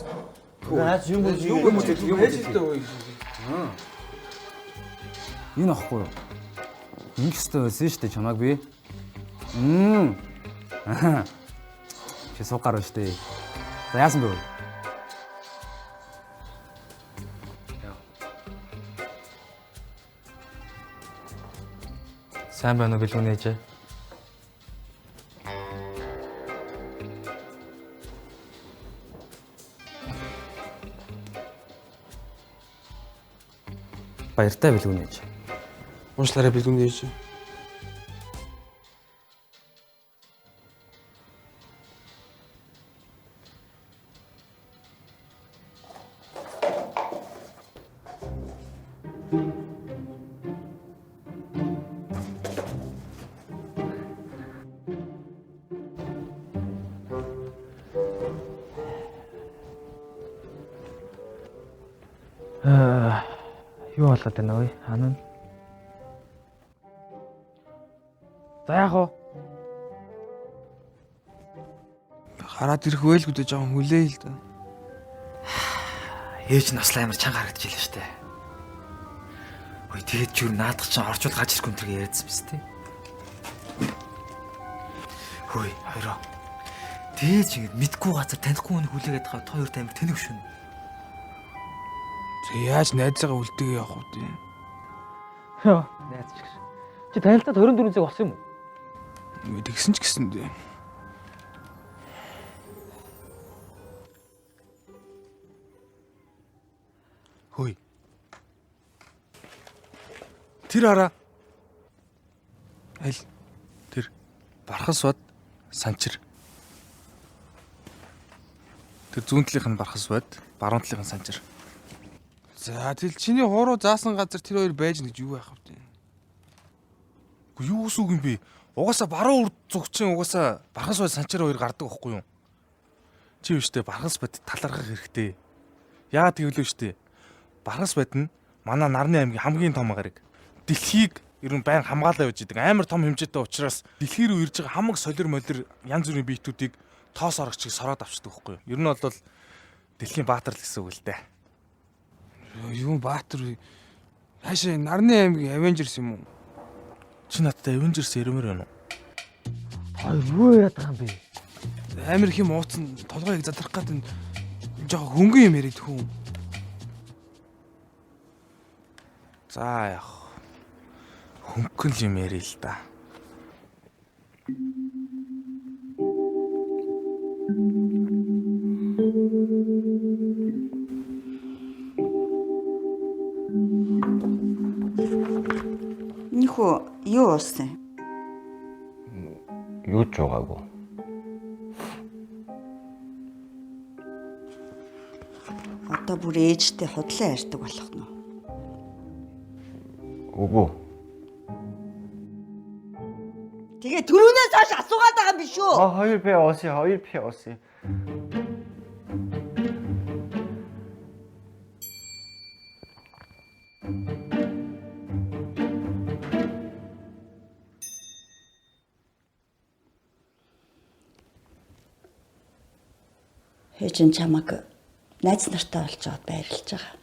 Наач юм үзье. юм байж л дээ. Энэ ахгүй юу? Ингэстэй байсан шүү дээ чамайг би. Чи суугаар байна шүү дээ. За яасан бэ? Сайн байна уу гэлгүй нээжээ. Баяртай билгүй нээжээ. Уушлаараа бэлгүн дээж. Юу болоод байна вэ? Ханаа. За яах вэ? Хараад ирэх байлгүй дээ жоохон хүлээ л дээ. Ээж наслаа амар чанга харагдчихлаа шүү дээ. Ой тэгээд ч юу наадах чинь орчууд гаж ирэхгүй энэ яриадсан биз дээ. Хөөе хоёроо. Тэгээд ч ингэ мэдгүй газар танихгүй хүнийг хүлээгээд байгаа та хоёрт амар тэнэг шүн. Тэг яаж найзаагаа үлдээгээ явах вэ? Йоо, найз ч гэж. Чи танилцаад 24 цаг болсон юм уу? Тэгсэн ч гэсэн дээ. Хөөе. Тэр хараа. Аль тэр бархас бод санчир. Тэр зүүн талынх нь бархас бод, баруун талынх нь санчир. За тэл чиний хуруу заасан газар тэр хоёр байж гэж юу байх вэ? Үгүй юу үсүг юм бэ? Угаасаа баруун урд зүгчийн угаасаа бархас бод санчир хоёр гардаг байхгүй юу? Чи юу штэ бархас бод талархах хэрэгтэй. Яагаад гэвэл штэ бархас бод нь манай Нарны аймгийн хамгийн том гариг. Дэлхийг ер нь байн хамгаалаа явж идэг амар том хэмжээтэй учраас дэлхий рүү ирж байгаа хамаг солир молир янз бүрийн биетүүдийг тоос орогчийг сороод авчдаг байхгүй юу? Ер нь бол дэлхийн баатар л гэсэн үг л дээ. Юу баатар хаашаа Нарны аймгийн Avengers юм уу? Чи надтай Avengers ярмаар байна уу? Юу яриад байгаа юм бэ? Амар их юм ууцсан толгойг задрах гэдэг жоо хөнгөн юм яриад хүн. За яах. Хөнгөн юм ярил л да. Нихүү юу уусан? Юу ч байгаагүй. Одоо бүр ээжтэй худлаа ярьдаг болох нь. Үгүй. Тэгээ түрүүнээс хойш асуугаад байгаа юм биш үү? Хоёр пи уусан. Ээж чамаг найз нартай олж аваад баярлаж байгаа.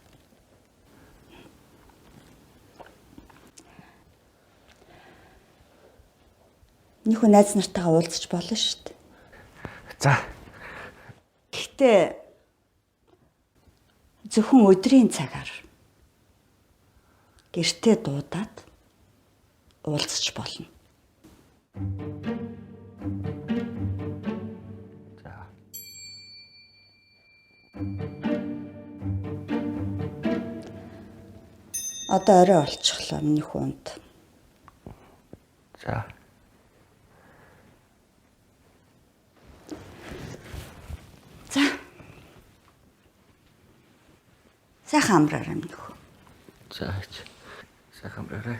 Нихүү найз нартайгаа уулзч болно шүү дээ. За. Гэхдээ зөвхөн өдрийн цагаар гэртээ дуудаад уулзч болно. Одоо орой олчихлоо миний хүнд. За. За. Сайхан амраарай минь хүү. За. Сайхан амраарай.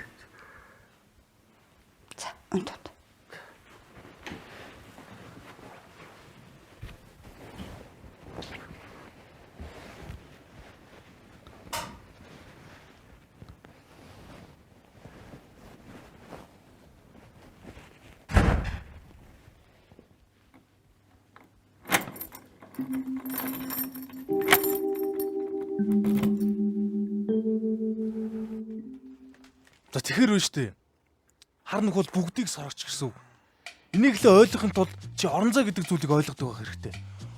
За, өнтөд. За тэгэхэр вэ штэ. Хар нөх бол бүгдийг сорогч гэсэн үг. Энийг л ойлгохын тулд чи орон зай гэдэг зүйлийг ойлгодог байх хэрэгтэй.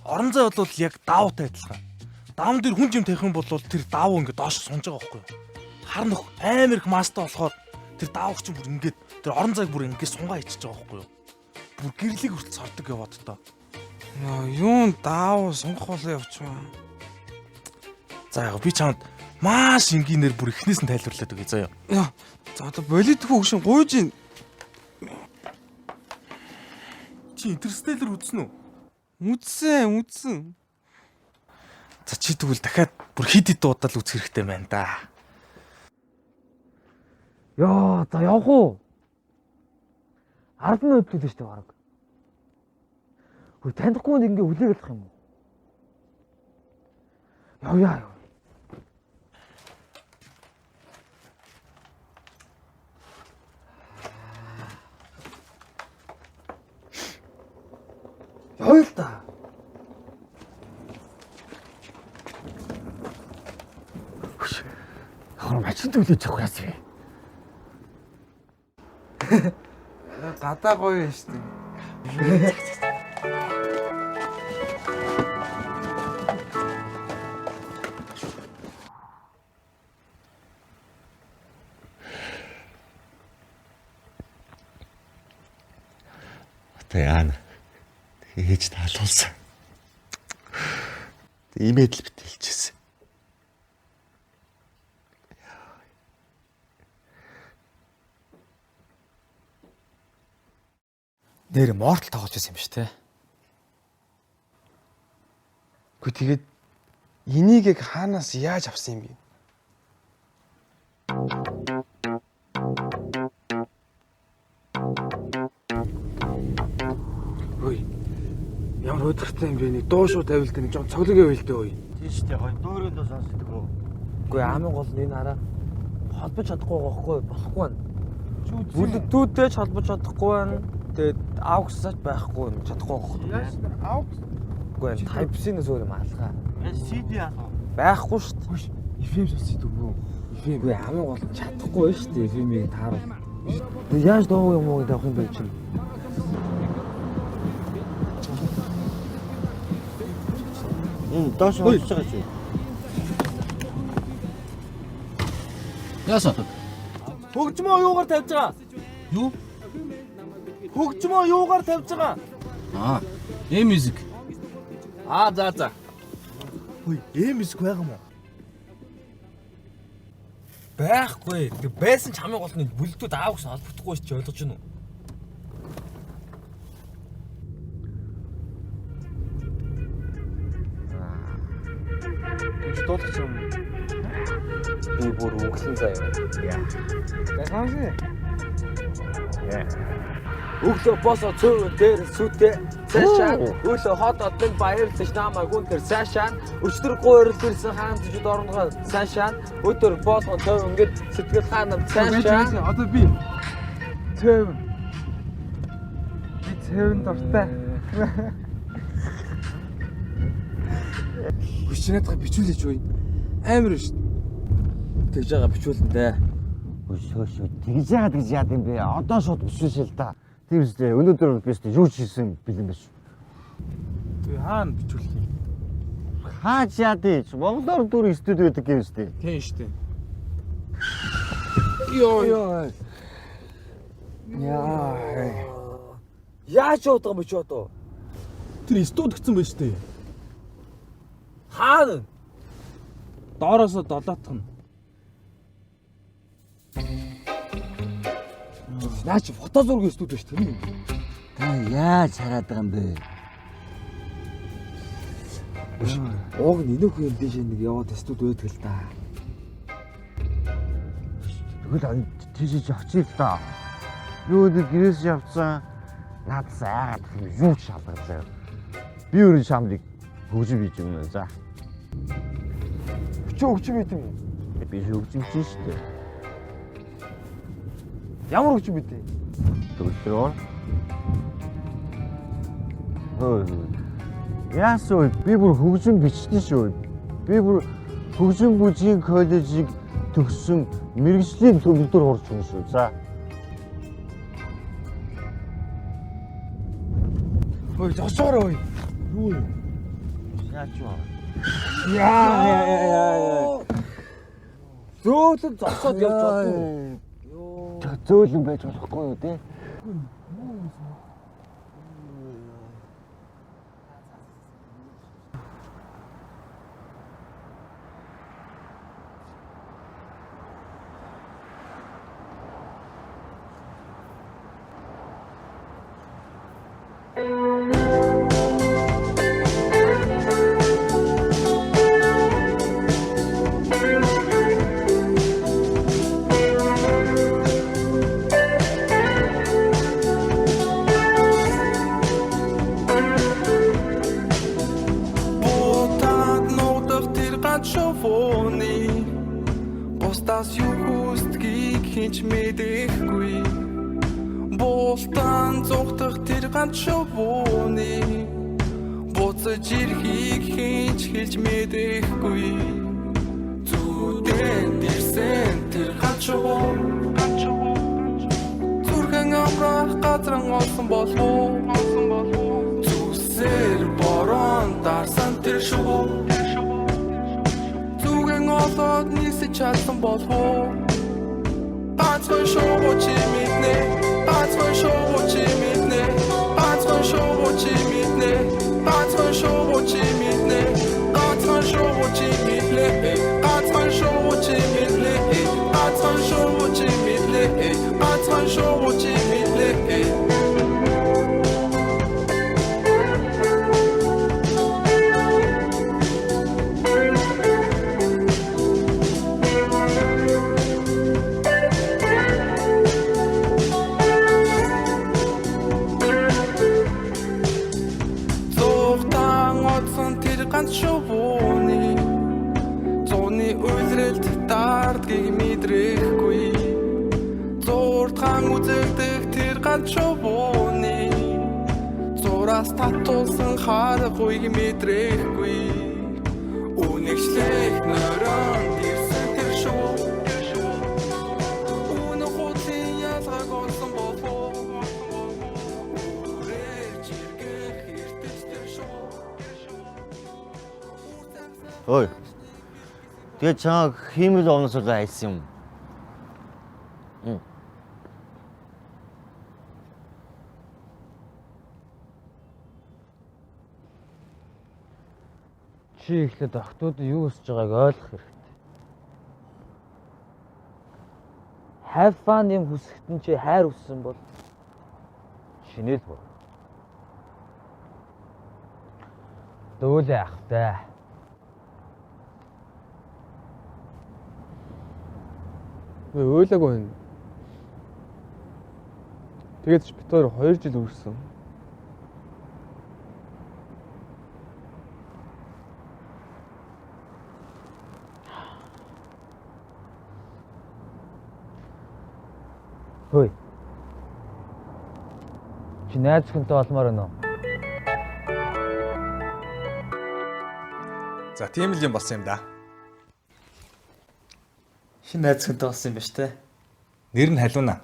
Орон зай бол яг даавтай адилхан. Даавн дээр хүн юм тавих юм бол тэр даав ингээд доош сунж байгаа байхгүй юу? Хар нөх амар их мастай болохоор тэр даавч бүр ингээд тэр орон зайг бүр ингээд сунгаа ичиж байгаа байхгүй юу? Бүр гэрлийг хүртэл сордог яваад таа. Юун даав сунгах болоо явчмаа. За яг би чамд маш энгийнээр бүр эхнээс нь тайлбарлаад өгье заяа. Яа. За одоо политик хөгшин гуйж ийн. Чи интерстеллар үзсэн үү? Үзсэн. За чи тэгвэл дахиад бүр хид хид удаа л үзэх хэрэгтэй байна да. Йоо, за явах уу? 10 минут л шүү дээ бараг. Хөөе танихгүй нэг ингээ хүлээгалах юм уу? Яа. Яа л та. Хор мачин төлөж явах яасан бэ? Гадаа гоё юм шүү дээ. Яана. Хийж таалуулсан. Имэйл л битэлчихсэн. Нэр мортал тоглож байсан юм шүү те. Гэхдээ тэгээд энийг яг хаанаас яаж авсан юм бэ? Ой. Ямар өдөртэй юм бэ? Нэг дуу шуу тавилт нэг жоо цоглог байл дээ ой. Тийш дээ гоё дөөрөндөө сонсдог уу? Үгүй амин гол нь энэ хараа холбож чадахгүй байхгүй болохгүй байна. Бүлэгтүүдтэй ч холбож чадахгүй байна. Тэгээд ауксаж байхгүй юм чадахгүй байхгүй. Яаж аукс? Үгүй Type-C-нээс өөр юм алгаа. CD алга. Байхгүй шүү дээ. FM сонсдог үү? FM. Үгүй амин гол нь чадахгүй шүү дээ FM-ийг тааруул. Яаж дуу юм уу тавих юм бэ чинь? Доош болж байгаа чи. Яасан? Хөгжмөө юугаар тавьж байгаа? Юу? Хөгжмөө юугаар тавьж байгаа? Music. За. Хөөе, эмэсг байгаа юм уу? Байхгүй. Тэг байсан ч хамгийн гол нь бүлдүүд аавгс холбогдохгүй ч ойлгож байна уу? Гэж дуулах юм. Би бүр өглөн заяа. Яа. Өглөө босоо цөөн дээр сүтээ цаашаа өглөө хот одлын баярлаж намайг үнээр цаашаа өчтөр гуйрал ирсэн хаантчд орнгоо цаашаа өдөр болгон төв ингээд сэтгэл хаанам цаашаа Одоо би төв. Би төвн дуртай. Хүчнээтгээ бичүүлээч үе. Амар шүү. Тэгж байгаа бичүүлэн дээ. Өшөө. Тэгж яад юм бэ? Одоо шууд бишвэшэл та. Тийм үстэй. Өнөөдөр би өстэй юу ч хийсэн бэлэн биш. Тэг хаана бичүүлэх юм? Хаач яад ич? Монголоор дүр студи байдаг юм үстэй. Тийм шүү дээ. Йоо. Яа. Яаж яваад байгаа юм бэ ч одоо? Тэр студ гэсэн байж тээ. Хаана? Доороосоо долоотхон. Наа чи фото зургийн студ биш тийм үү? Та яаж хараад байгаа юм бэ? Ууг нь инөөх юм дээш нэг яваад студ байдаг л да. Тэгвэл тийш явчих л та. Юу нэг гэрээс явцсан. Наадс айгаад юу ч шалгацаа. Би өөрөө шамлыг хөгжим бийж юм за. Чи хөгжим байт юм уу? Би хөгжим чинь шүү дээ. Ямар хөгжим байт вэ? Төгөлдрөө. Яасуу би бүр хөгжим бичсэн шүү. Би бүр хөгжим бүжгийн коллежийг төгссөн мэрэгжлийн төгөлдөр орж ирсэн шүү. За. Ой, зогсоорой. Юу вэ? Яач вэ? Яа. Зөөлөн зогсоод явж байна. Зөөлөн байж болохгүй юу те? Бусдаас юу хүсдгийг хинч мэдэхгүй. Болтон зүгтэх тэр ганц шувууны буцаж ирэхийг хинч хэлж мэдэхгүй. Зүудэн дэрсэн тэр ганц шувуу зүрхэн амрах газран олсон болов уу? Зүсэр борон дарсан тэр шувуу олоод нийсэж чадсан болов уу? Бацхан шоу чи мэднэ. Бацхан шоу чи мэднэ. Бацхан шоу чи мэднэ. Бацхан шоу чи мэднэ. Бацхан шоу чи мэднэ. Бацхан шоу чи мэднэ. Бацхан шоу чи мэднэ. Бацхан шоу чи мэднэ. Шувууны зуны үйлрэлт дардгийг мэдрэхгүй. Зурдхан үзэгдэх тэр ганц шувууны зураас татуулсан харахгүйг мэдрэхгүй. Үнэгчлэх нөрөн ирсэн тэр шувуу үнэ хутлын ялгаг олсон болов уу? Үрэж иргэх эртэж тэр шувуу. Ой. Тэгээ чааг хиймэл оносоо хайсан юм. Чи ихлэд охтууд юу хийж байгааг ойлгох хэрэгтэй. Have fun юм хүсэхтэн чи хайр хүссэн бол шинэл бүр. Дөөлөө ахтай. Ойлаагүй байна. Тэгээд ч бид хоёр 2 жил үргэлжсэн. Хөөе. Чи найз хүнтэй олмоор байна уу? За тийм л юм болсон юм да. Хин найз хүнтэй болсон юм ба штэ. Нэр нь халуунаа.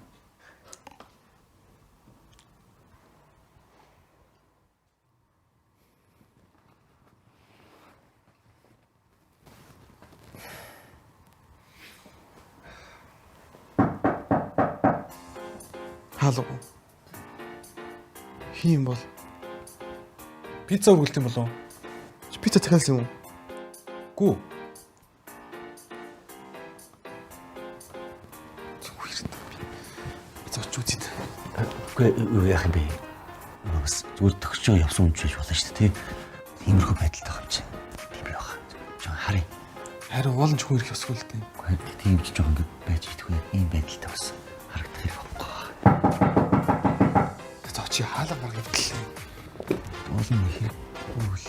Халуу. Хин бол Пицца үргэлт юм болов уу? пицца захиалсан юм уу? Гүү. Зоч үзээд. Үгүй юу яах юм бэ? Бас зүгээр төгсөж явсан юм ч байж болно шүү дээ, тий. Иймэрхүү байдалтай байгаа юм чи. Тийм байх. Жоо харъя. Харин уулын чухал ирэх ёсгүй л дээ. Үгүй тийм ч жоо ингэ байж идэхгүй ийм байдалтай бас харагдах юм байна. Зоч хаалга марга явдлаа. Уулын хэрэг үл.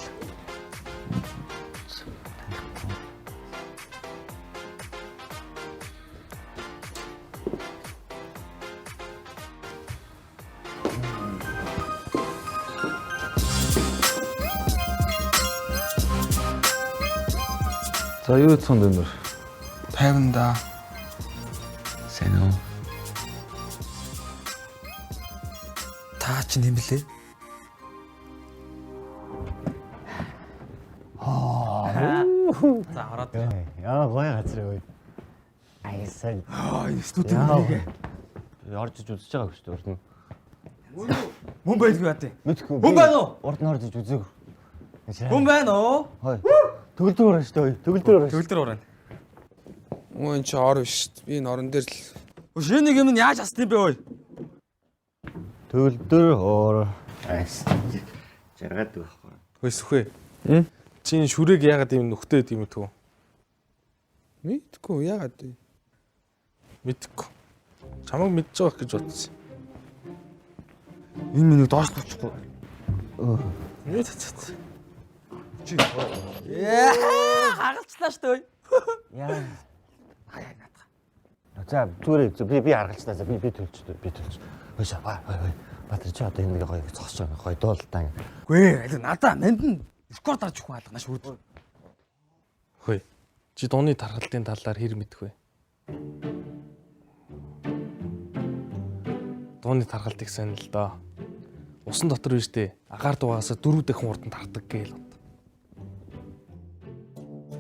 За юу цонд өнөр? 50 да. Сайн уу? Та чинь юм блэ? За хараад. Яа гоё газар юу. Айсан. Энэ студид нэгэ. Орж иж үзэж байгаа шүү дээ. Мөн байлгүй яа тий. Мэдхгүй. Мөн байна уу? Урд нь орж иж үзээгүй. Мөн байна уу? Хой. Төгөлдөр орно шүү дээ. Төгөлдөр орно. Төгөлдөр орно. Өө энэ чи ор биш. Би энэ орон дээр л. Шинэ нэг юм нь яаж асд юм бэ ой? Төгөлдөр ор. Айсан. Жаргаад байхгүй. Хөөе сүхэ. Чи энэ шүрэг яагаад ийм нүхтэй гэдэг юм бэ? Мэдгүй яагаад вэ? Мэдхгүй. Чамайг мэдж байгаа гэж бодсон. Энэ минийг доош тавчихгүй. Юу цацած. Чи. Хагалчлаа шүү дээ. Яа. За зүгээр би харгалцлаа. За би төлж. Хөөе баа. Батар чи одоо энэ нэг гоё зогсож байгаа. Гоё дуултаа. Гүй аль надаа манд нь скор дарж өгөх алгана шүү. Хөөе. Чи дууны тархалтын талаар хэр мэдэх вэ? Дууны тархалтыг сайн л доо. Усан дотор биш дээ. Агаар дугаас 4 дахин урдан тардаг гээл бод.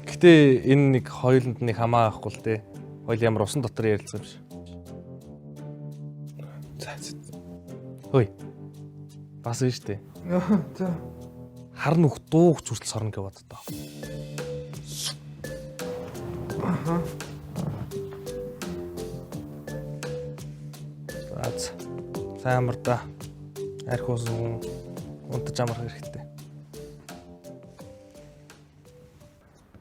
Гэтэ энэ нэг хоёуланд нэг хамаа авахгүй л дээ. Хоёул ямар усан дотор ярилцсан биш. За. Хөөе. Бас биш дээ. За. Хар нүх дууг зүртэл сорно гэж боддоо. Аха. За. Сайн амар да. Арх усан унтаж амрах хэрэгтэй.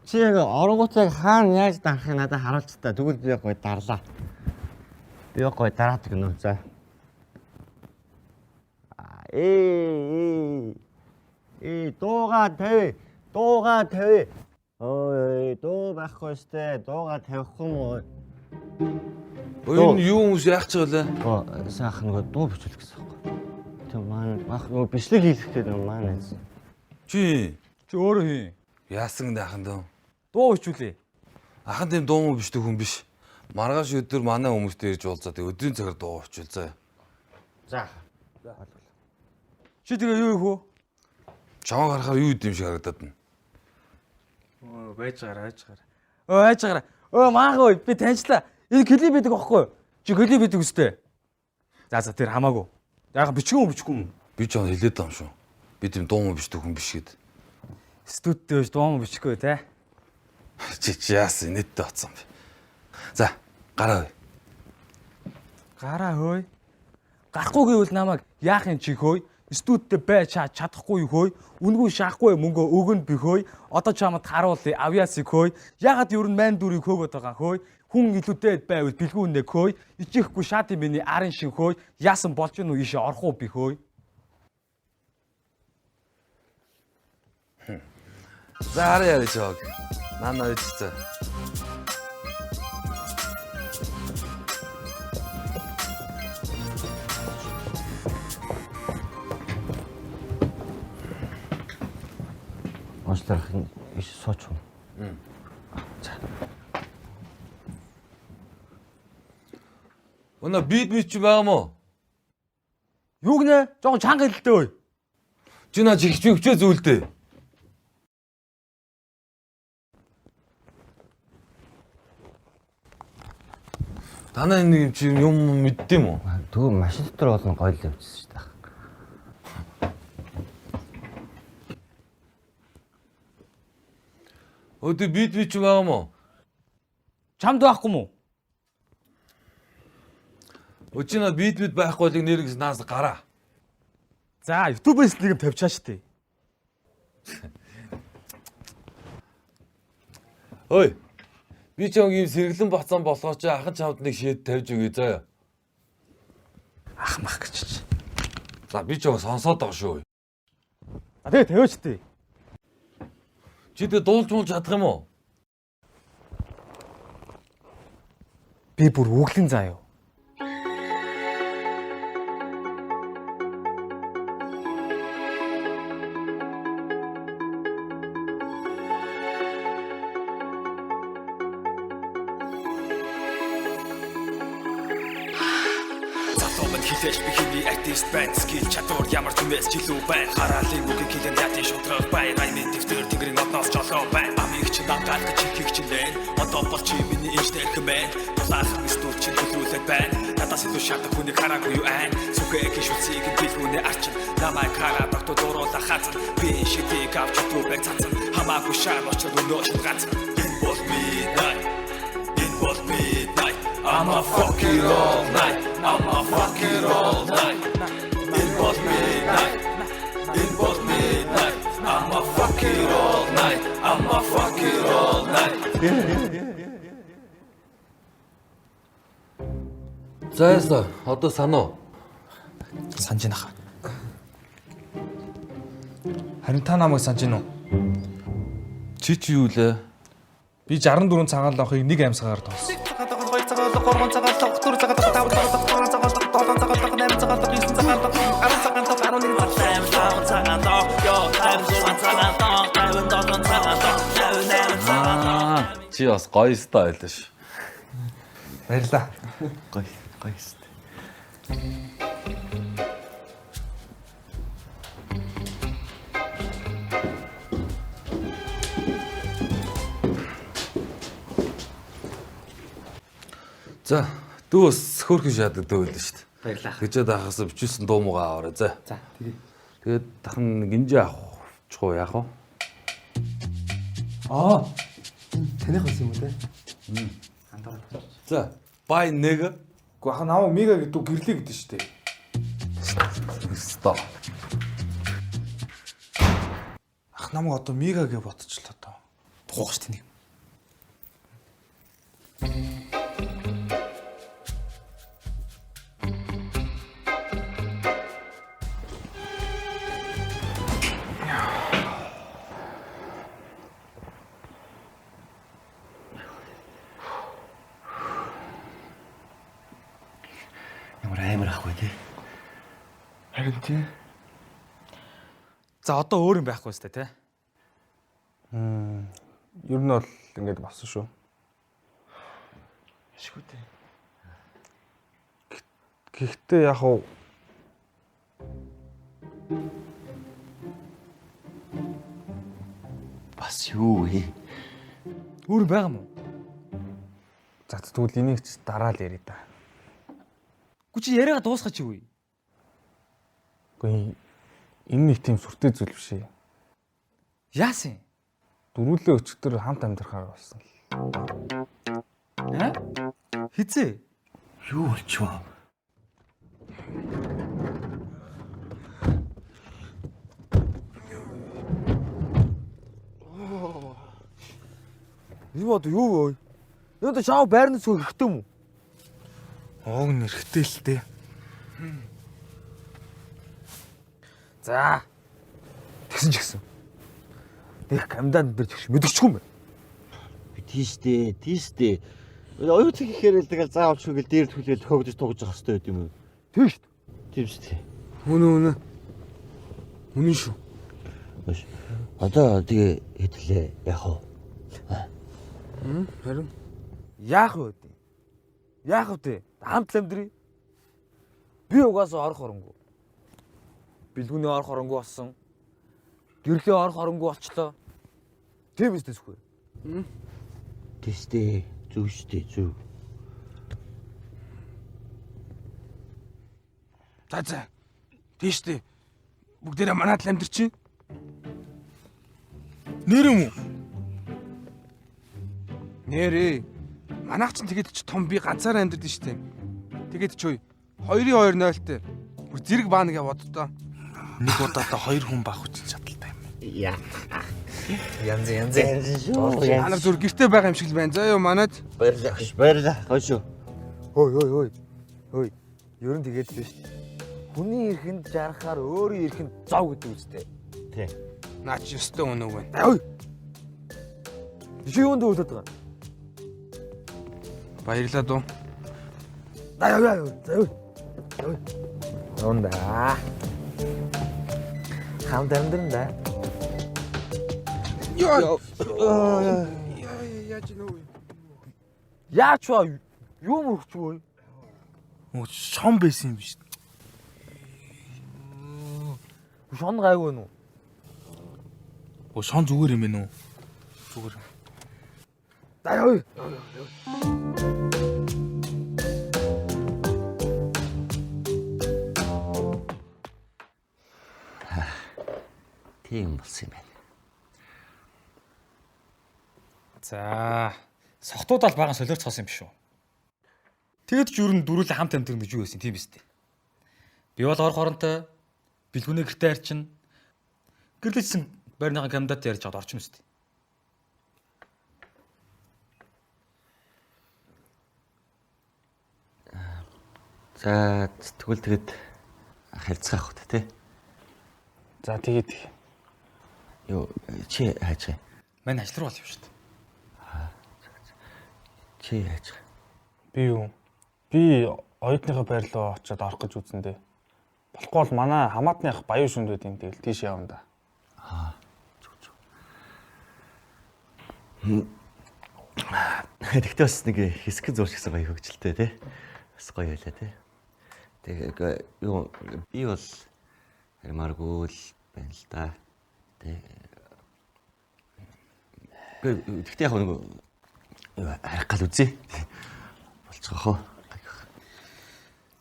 Чи яг оронгуцыг хаана яаж дарахыг надад харуулж та. Тэгвэл би гоё дарлаа. Би гоё дараадаг нөө. За. Дууга тавь. Ой, дуу байхгүй штэ. Дууга тавих юм уу? Энэ юу хүмүүс яах ч вэ? Сайхан нөгөө дуу бичүүлэх гэсэн юм. Тэг маань ах нөгөө бичлэг хийх гэдэг юм маань. Чи өөрөө хий. яасан дахин дөө. Дуу хичүүлээ. Ахын тийм дуу муу бичдэг хүн биш. Маргааш өдөр манай хүмүүстэй ирж уулзаа. Тэг өдрийн цагаар дуу хичүүл заа. За. Чи тэгээ юу их вэ? Чамайг харахаар юу идэм шиг харагдаад байна. Байж гараа. Маах ой би таньчлаа. Энэ клип байдаг аахгүй юу? Чи клип байдаг үстэй. За тэр хамаагүй. Яг бичихгүй. Би ч хэлээд байгаа юм шүү. Би тийм дуу муу бичдэг хүн биш гэд. Студид байж дуу бичихгүй те. Чи яасан нийтдээ оцсон бэ. За, гараа. Гараа хөөе. Гарахгүй гэвэл намайг яах юм чи хөөе? Студидтэй байж чадахгүй юу хөөе? Үнгүй шаахгүй мөнгө өгөнд би хөөе. Одоо чамд харуулъя авьяасыг хөөе. Ягаад юу н мань дүрийг хөөгöd байгаа хөөе? Хүн илүүтэй байвал бэлгүүн нэг хөөе. Ичихгүй шаатын миний арын шин хөөе. Яасан болж гэнэ үү ийшээ орох уу би хөөе? За харъя жог. Нана үчтэй. Онцлогын иш сууч юм. За. Өнөө бит чи байгаа мó? Юу гинэ? Жогон чанга хэлэлтэй ой. Чи наа чихвчээ зүйлдэ. Танаа нэг чи юм мэддэм үү? Түг машин дотор болно гоё л явчихсан шүү дээ. Өдөө бид ч байгаа юм уу? Чамд байхгүй мүү? Өчигнөө бид байхгүй л нэр гэсэн наас гараа. За, YouTube-ээс нэг юм тавьчаа штэ. Ой. Би ч юм сэргэлэн бацсан болгооч ахын чамд нэг шийд тавьж өгье заяа. Ах мах гэж. За би ч сонсоод байгаа шүү. А тэгээ тавиач тээ. Чи тэ дуулж муулж чадах юм уу? Би бүр үглэн заяа. Хилээж би хиний артист байна. Скил чадвар ямар түнээс жилүү байна. Хараалын үгийг хэлэн ядын шудраг байна. Аймын дэвтэр тэнгэрийн одноос жолоо байна. Амиг чи надад гэж ихийг чинь лэн. Одоо бол чи миний инженер хэмээн. Тулаах студ чи төлөвлөд байна. Надаас илүү шатах хүнийг хараагүй юу айн. Сүхэг шүцгийг билгүүнээ арчин. Намайг хараад огт дууруулах хазан. Би шидэг авч төвөг цацсан. Хамаагүй шаар очоод өнөөш ганц. Энэ бол midnight. Энэ бол midnight. I'ma fuck it all night. I'ma fuck it all night. It was midnight. It was midnight. I'ma fuck it all night. I'ma fuck it all night. Зайсаа одоо санаа. Санж байна хаа. Харин та намайг санж гинөө. Чи юу лээ? Би 64 цагаан лохыг нэг амьсгаар тоос. Чи бас гоё стайл ш. Баярлаа. Гоё сте. За, дүүс хөөрхөн шаадаг дөө л шүү дээ. Баярлаа. Гэжээд ахаас бичүүлсэн дуу муугаа аваарай за. За, тэгээ. Тэгээд дахин гинжээ авчихгүй яах вэ? Таних байсан юм уу те? За, бай нэг. Уу ах намайг мега гэдэг гэрлээ гэдэг шүү дээ. Стоп. Ах намайг одоо мега гэж ботчлоо доо. Тухайш тэнийг. Ямар амар ахгүй тий. Харин тий. За одоо өөр юм байхгүй сте тий. Ер нь бол ингэж болсон шүү. Ашгүй тий. Гэхдээ яг уу Бас юу вэ? Өөр юм байгаа мó? за тэгвэл энийг ч дараа л ярий да. Гү чи яриага дуусгаач юу вэ? Үгүй энэ нэг тийм сүртэй зүйл биш ээ. Яасан? Дөрвөлөө өчтөр хамт амьдрахаар болсон. Хизээ? Юу болчихвоо? Юу одоо юу вэ? Юу шаав байрны сүр хэрэгтэй юм уу? Оог нэрхтэй л дээ. За. Тэгсэн ч гэсэн. Нэг камдан дээр ч мэдэрчгүй юм байна. Тийштэй. Оюу цэг ихээр л тэгэл заавал шүгэл дээр түлгээл хөвдөж тугаж явах хэрэгтэй байт юм уу? Тийм шүү дээ. Тийм шүү дээ. Үнэн шүү. Биш. Одоо тэгээ хэдлээ яах вэ? Харин яах вэ? Яах вэ? Хамт амьдрий. Би угаасаа орох оронгүй. Билгүүний орох оронгүй болсон. Гэрлээ орох оронгүй болчлоо. Тийм үстэй зүггүй. Тийштэй. Зүг штэ зүг. За. Тийштэй. Бүгдээрээ манайд л амьдрчин. Нэр юм уу? Нэрээ. Манайх ч тэгээд ч том би ганцаараа амьдэрдэн штэ. Тэгээд ч үе 2-2-0-тэй. Бүр зэрэг баана гэж боддоо. Нэг удаадаа 2 хүн бах хүчил чадaltaй юм. Яа. Янз. Манайх зүр гэртээ байгаа юм шиг л байна. За ёо манайд. Баярлалаа. Хойшоо. Хөөе. Ер нь тэгээд л шүү дээ. Хүний эрхэнд жарахаар өөрийн эрхэнд зов гэдэг үстэй. Тий. Наач ёстой өнөг байна. Ой. Чи юунд үлдээд байгаа? Баярлалаа дуу. Онда. Хамт амьдранда. Яа. Яаж нөө. Яач вэ? Юу мөрчгүй? Шон байсан юм биш. Шон гайгүй нүү. Шон зүгээр юм ээ нүү. Зүгээр. Ой. Тийм болсон юм байна. За, сохтууд аль баган солиорч цоосон юм биш үү? Тэгэд ч юу н дөрүлээ хамт амьдрын гэж юу байсан тийм биз дээ. Би бол орох оронтой бэлгүүнээ гэртээ арчин гэрлэжсэн байрныхаа кандидат ярьж аваад орчин үстэй. За тэгвэл тэгэд харилцах авах тий. За тэгээд Юу чи хайж. Мань ажил руу бол юм шүү дээ. Чи хайж. би юу? Би оюутныхаа байр руу очиод орох гэж үзэндээ. Болохгүй бол манай хамаатны ах баян шүнд байд юм тэгэл тийш явна да. Тэгтээ бас нэг хэсэг зуршигсан гоё хөгжилтэй тий. Бас гоё байлаа тий. Тэгээ юу би бол хармааргүй л байна л да. Тэгтээ яг нэг харах гал үзье. Болцгоо хоо.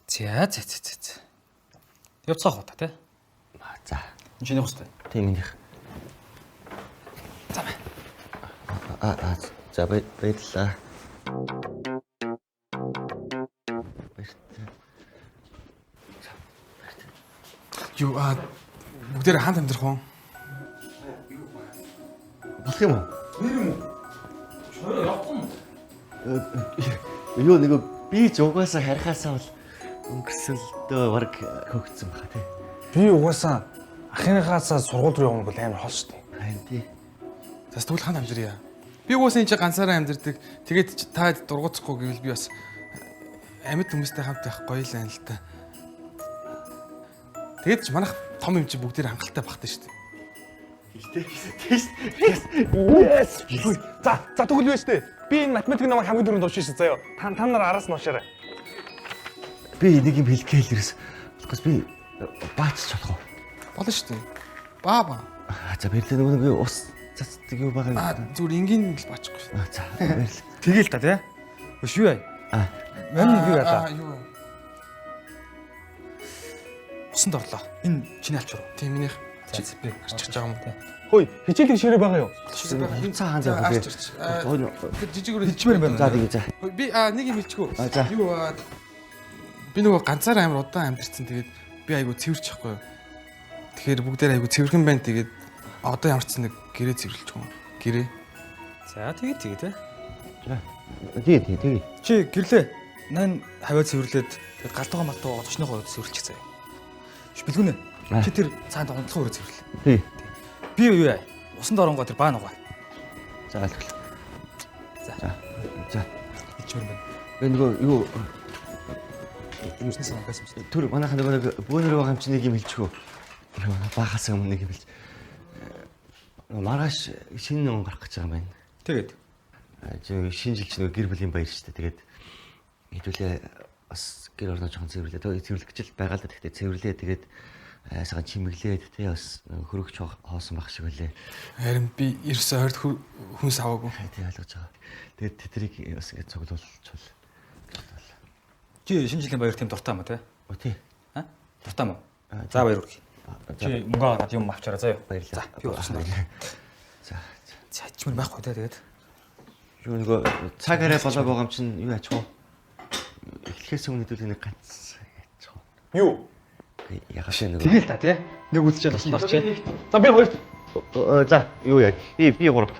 За. Явцгаах уу та тий. За. Энд чиний хөстэй. Тийм минийх. За. За баярлалаа. Юу бүгдээр хамт амьдрах уу? Болох юм уу? Нэр юм уу? Чойроо явахгүй юм. Юу нэг би ч угаасаа харихаасаа бол өнгөрсөлдөө баг хөгцсөн баха тий. Би угаасаа ахыныхаасаа сургууль руу явна бол амар хол шүү дээ. Харин тий. За тэгвэл ханд амьдрья. Би угаасаа энэ ганцаараа амьдэрдэг. Тэгээд та дургуцахгүй гэвэл би бас амьд хүмүүстэй хамт байх гоё л байна л та. Тэгээд ч манайх том юм чи бүгдээр хангалттай багтаа шүү дээ. Yes. За тэгвэл байж тээ. Би энэ математик намайг хамгийн дөрөнд уншиж шээ заяа. Та нар араас нь уншаарай. Би нэг юм хэлэх гэлээс болохоос би баач болох уу? Болно шүү дээ. Баа. За баярлалаа нэг ус цацдаг юу байгаа юм. Зүгээр энгийн л баачихгүй шүү. За баярлалаа. Тэгээл та тий. Өш юу вэ? Мань юу яа? Юу. Усанд орлоо. Энэ чиний алчуур. Тийм минийх. Би арчих жаа юм тий. Хөөе, хичээлэг ширээ байгаа юу? Цаа хаан зав үгүй. Жижигөр хэлчмээр байна. За тэгээ за. Би нэг юм хэлчихгүй. Юу би нөгөө ганцаараа амар удаан амьдэрсэн. Тэгээд би айгу цэвэрч байхгүй юу. Тэгэхээр бүгдээр айгу цэвэрхэн байна. Тэгээд одоо ямар ч нэг гэрээ цэвэрлэж байгаа юм. Гэрээ. За тэгээ тий. Тэгээ. Чи гэрлээ. Нан хаваа цэвэрлээд тэгээд галтгаа малтгаа очныхоо цэвэрлчих заяа. Бэлгүнэ. Чи тэр цаанд онцлог өрөө цэвэрлээ. Тий. Би юу яа? Усанд оронгоо тэр баа нугаа. За алхал. За. Ичмэр байна. Би нөгөө юу юуснаас байгаа юм бэ? түр манайхаа нөгөө бөөнөр байгаа юм чи нэг юм хэлчихв. Баахаас өмнө нэг юм хэлж. Маргааш шинэ он гарах гэж байгаа юм байна. Тэгээд шинэ жил чи нөгөө гэр бүлийн баяр шүү дээ. Тэгээд хэдүүлээ бас гэр орноо жоохон цэвэрлээ. Цэвэрлэх гэж л байгаа л да. Тэгтээ цэвэрлээ. Тэгээд сайхан чимэглээд тий бас хөрөгч хоосон байх шиг үлээ. Харин би 9 ойрд хүнс аваагүй. Тий ойлгож байгаа. Тэгээд тэдрийг бас ингэ цуглуулчихвал. Чи шинэ жилийн баяр тийм дуртай юм тий? Тий. Дуртай мó? За баяр хүргэе. Чи мөнгө аваад юм авчаарай заяа. Баярлалаа. Би болчихно. За. Ичмэр байхгүй тий тэгээд. Юу нөгөө цаг арай болоог байгаа юм чинь юу яачих вэ? Эхлэхээс өмнө хэдүүл нэг ганц яачих вэ? Юу? Ягаад шээ нөгөө. Тэгэл та тий. Нэг үзчихэл болсон дорч. За би хоёр. За юу яа. Би гурав.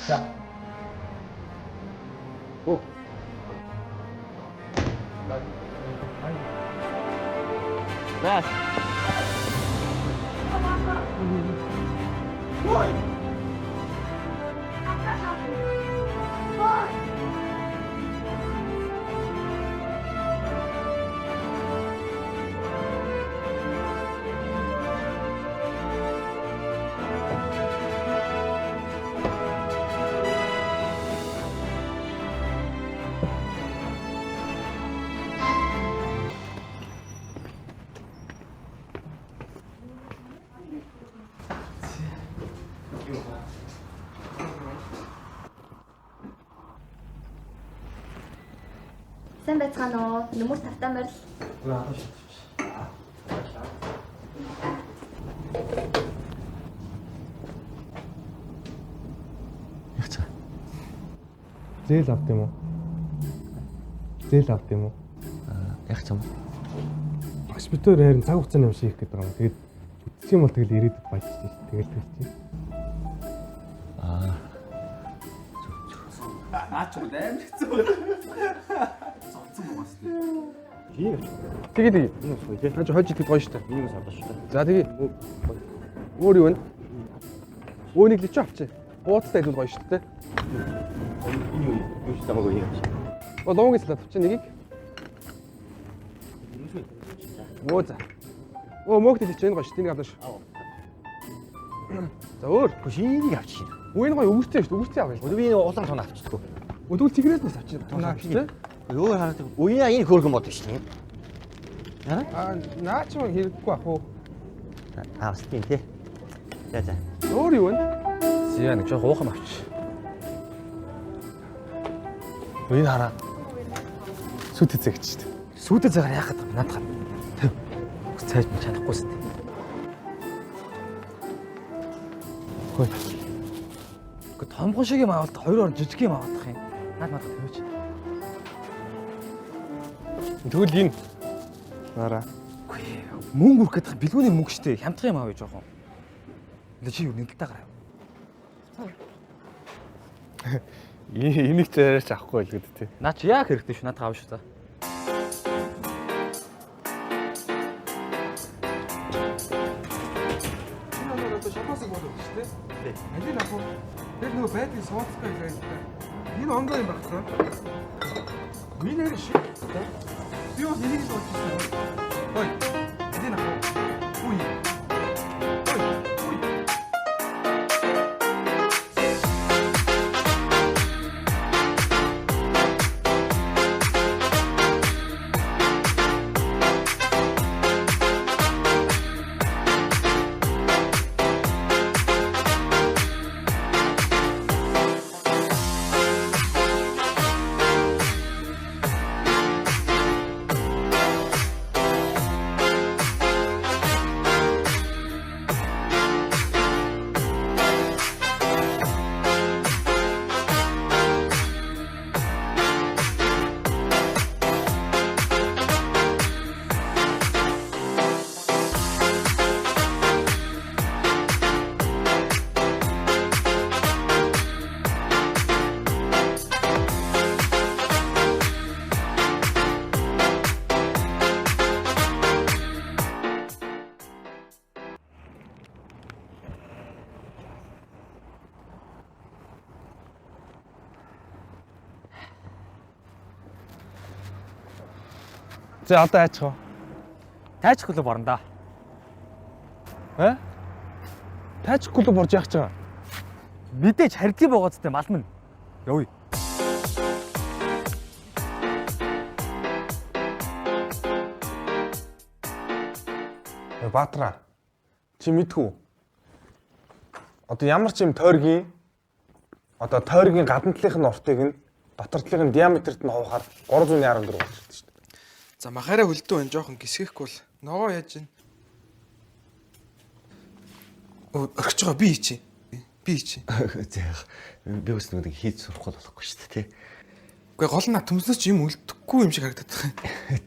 За. О. Раз. Ой. Сайн байцгаана уу? Нөмөр тавтан байл. Яцгаа. Зээл авт юм уу? Зээл авт юм уу? Яг цам. Багш бид өөр харин цаг хугацааны юм шийх гэдэг юм. Тэгээд үтсэх юм бол тэгэл ирээдүйд баяжчих. Тэгэл тэгчих. Наач уу амар хэцүү байна. Зовцсон байгаа шүү дээ. Тэгээд наач хож идэх гоё шүү дээ. Энийг савлаа шүү дээ. За тэгээд өөр юу вэ? Өөнийг л чи авчи. Ууцтай илүү гоё шүү дээ. Юу ч тамаагүй юм. Лонгис л авчи нэгийг. Оо за. Оо мөгт идэх чинь гоё шүү. Энийг авлаа шүү. За өөр Энийг авчих. Үеийн гоё өвөртэй шүү. Өвөртэй авъя. Би улаан тон авчихдаг. Өдгөл цэгнээс нь авчих. Тунаа шүү дээ. Өөр хараад үеийн энэ хөөргөн бод шүү дээ. Аа наач юу хэрэггүй ах уу? Бас тийм тий. За. Өөр юу вэ? Зя нэг жоох уухан авч. Үеийн хараа. Сүт эцэгч шүү дээ. Сүйдэ цагаар яах гэдэг юм надад. Төв. Цайж мэ чадахгүй шүү дээ. Хөөе. Гэхдээ томхон шиг юм авалт 2 ор жижиг юм авах юм. Наад надад тавьж. Тэгвэл энэ нараа. Мөнгө үрэх гэдэг бэлгүүний мөнгө штэ. Хямдхан юм авъя жоохон. Или чи юу нэлтэ гараа. Энийг ч яриач авахгүй л гэдэг тий. Наа чи яг хэрэгтэй шүү. Надад авах шүү та. Шапасыг болов шүү дээ. Алийг авах уу? Тэр нөгөө байдгийн сууцтай байж таа. Энэ онгой юм багтаа. Минер шиг. Би бас энийг л бодчихсон. Ой. Энийг авах уу? Үгүй. За одоо айчих уу? Тайч клуб орно да. Тайч клуб орж яах гэж байгаа? Мэдээж харьдгий богоц тээ мал минь. Явъя. Баатара. Чи мэдхүү? Одоо ямар ч юм тойргийн гадна талынх нь уртыг нь дотор талынх нь диаметрт нь хуухаар 314 болж ирдэг шүү дээ. За махаараа хөлдөө байна жоохон гисгэхгүй бол ногоо яаж ийн. Орхиж байгаа би хийчих. Би хийчих. Зээх. Би бас нэг хийж сурах болохгүй шүү дээ, тий. Гэхдээ гол нь төмснөөс ч юм үлдэхгүй юм шиг харагдаад байна.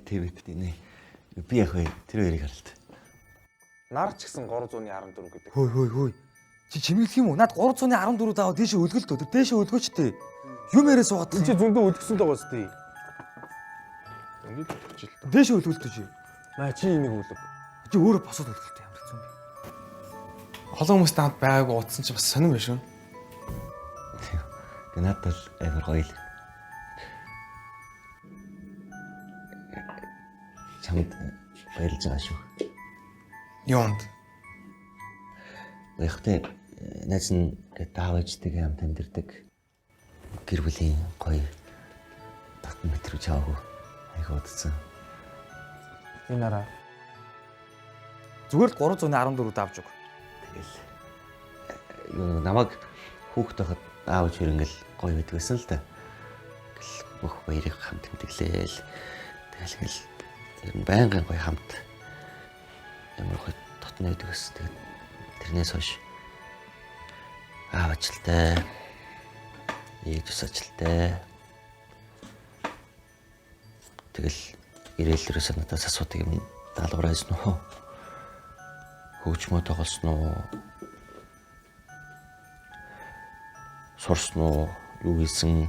Тийм ээ. Би яг тэр хоёрыг харалт. Нар ч гэсэн 314 гэдэг. Хөөе. Чи чимэглэх юм уу? Наад 314 даав дээшээ өлгөл дөө. Дээшээ өлгөөчтэй. Юм яриа суугаад. Энд чи зөндөө өлгсөн л байгаа сте. Ингээд өлгөж л. Дээшээ өлгөлтэй чи. Наа чи энийг өлөг. Чи өөрөө босоод өлгөлтэй ямар хэцүү бэ? Олон хүмүүстэй хамт байгаагүй утсан чи бас сонирм биш үү? Надад л амар гоё л. Чамд баярлж байгаа шүү. Юунд? Гэхдээ найз нь таав ээжтэйгээ хамт амьдэрдэг. Гэр бүлийн гоё татан мэтрүү чаагүй. Айгуу удсан. Энэ араа. Зүгээр л 314 давж өг. Тэгэл намайг хүүхэд байхад аавч хэр ингээл гоё байдаг байсан л да. Гэл бүх баярыг хамт тэмдэглээл. Тэгэл ингээл байнгын гоё хамт ямар гоё татна байдаг гэсэн. Тэгээд тэрнээс хойш аав ажилтай, ээж ус ажилтай. Тэгэл ирээлрээс надаас асуудаг юм даалгаврайс нөө. Хөгжмөө тоглосон уу? Сурсан уу? Юу хийсэн?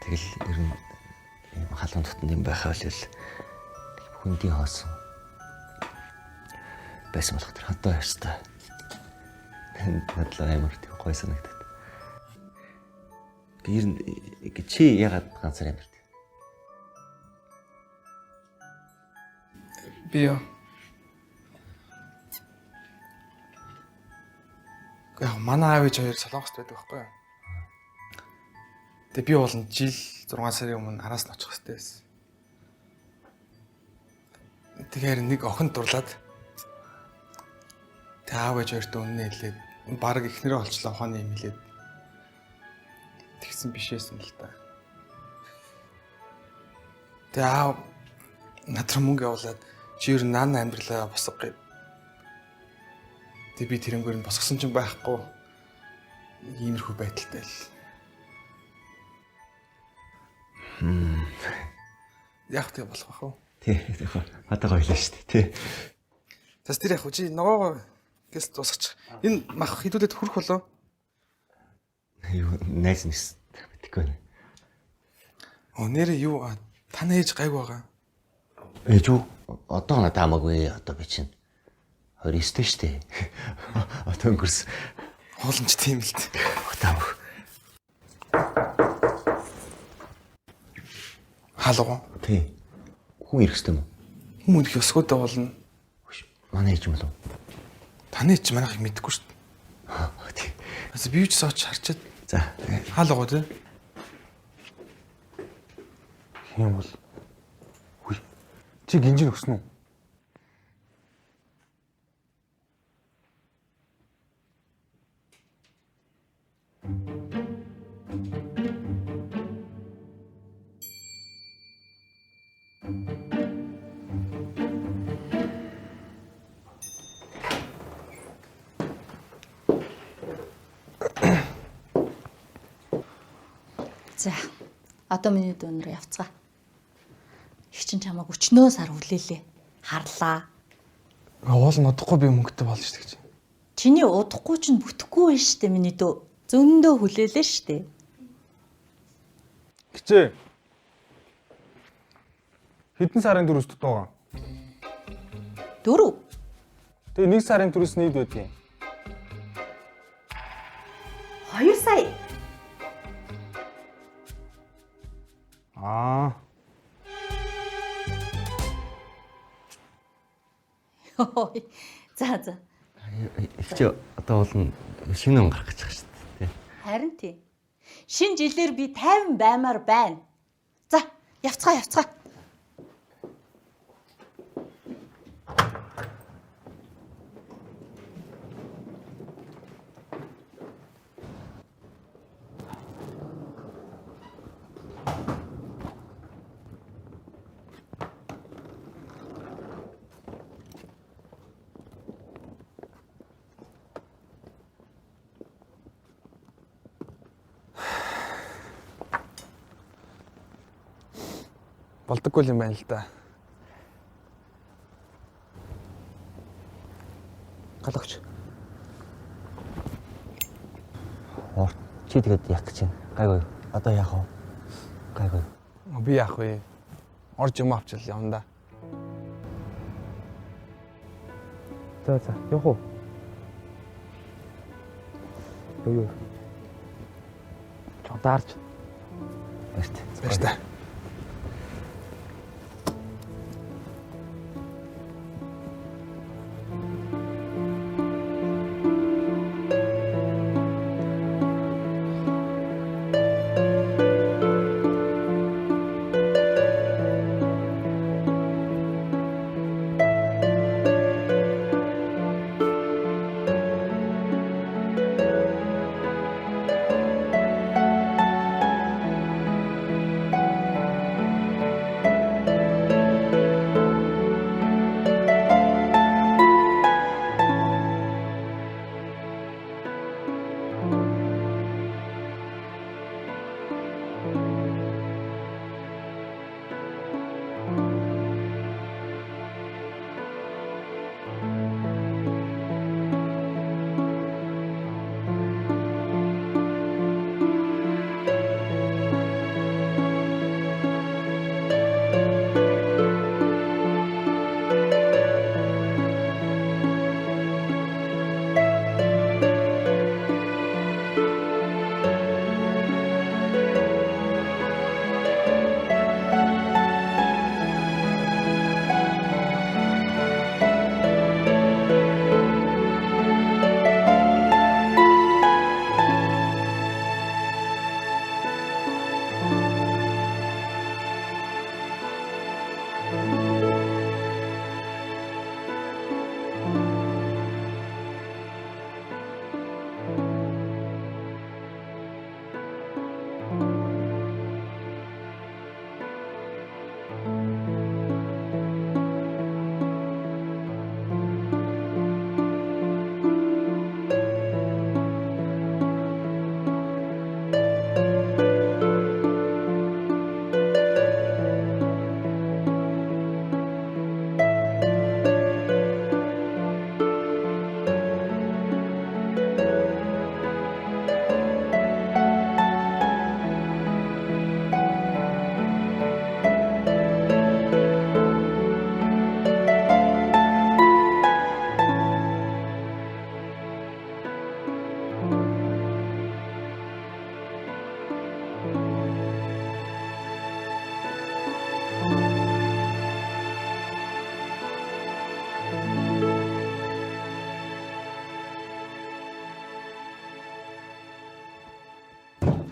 Тэгэл ер нь халуун дотн юм байхаа л хүндийн хоосон байсан болох тэр хатаа ястаа. Надлаа амар тийм гой санагдаад. Гэр чи ягаад ганцаар амьд? Би яа. Яг манай аав ээж хоёр Солонгост байдаг байхгүй юу? Тэгээ би бол жил 6 сарын өмнө араас нь очих хэрэгтэй байсан. Тэгэхээр нэг охин дурлаад тэгээ аав ээж хоёрт үнэ хэлээд баг ихнэрээ олчлоо ухааны юм хэлээд тэгсэн бишээсэн л та. Тэгээ аав надраа мөнгө явуулаад чи ер нь наана амьдралаа босго гэв. Тэгээ би тэрнгүүр нь босгосон ч байхгүй иймэрхүү байдалтай л. Яг тэг болох бах уу? Тий. Одоо гоёлоо шүү дээ. Тий. Тэс тэр яг чи ногоо гэс дуусгачих. Энэ мах хідүүлээд хүрх болоо. Юу найз нэс мэдгүй байна. Нэрээ юу таны ээж гайг байгаа. Ээж үү? Одоо надад хамаагүй. Одоо би чинь 29 шүү дээ. Одоо өнгөрс. Хооламж тийм л дээ. Таав. Хаалгаа. Тий. Хүн ирэх юм уу? Хүн ирэх өсгөөдөө болно. Манай ээж юм болов? Таны ээж манайхыг мэдэхгүй шүү дээ. Тий. Бас би юу ч сооч харчаад. За. Хаалгаа тий. Тийм бол. Хүй. Чи гинжин өгсөн үү? За. Одоо миний дүүнээр явцгаа. Их чинь чамайг өчнөө сар хүлээлээ. Харлаа. Уул нь удахгүй би мөнгөтэй болж шүү дээ. Чиний удахгүй ч бүтэхгүй байж штэ миний дүү. Зөндөө хүлээлээ штэ. Хичээ. Хэдэн сарын дөрөвс дутуугаа? 4. Тэгээ 1 сарын дөрөвс нийт байдгийг. 2 сая. За. Ихч одоо бол шинэ он гарах гэж байгаа шүү дээ. Харин тийм. Шинэ жилээр би 50 баймаар байна. За, явцгаа. болдоггүй юм байна л да. Галгч. Чи тэгээд яах гэж байна? Гайгүй. Одоо яах вэ? Гайгүй. Би яах вэ? Орж юм авчил явна да. За явах уу? Юу? Чодаарч. Баяр та.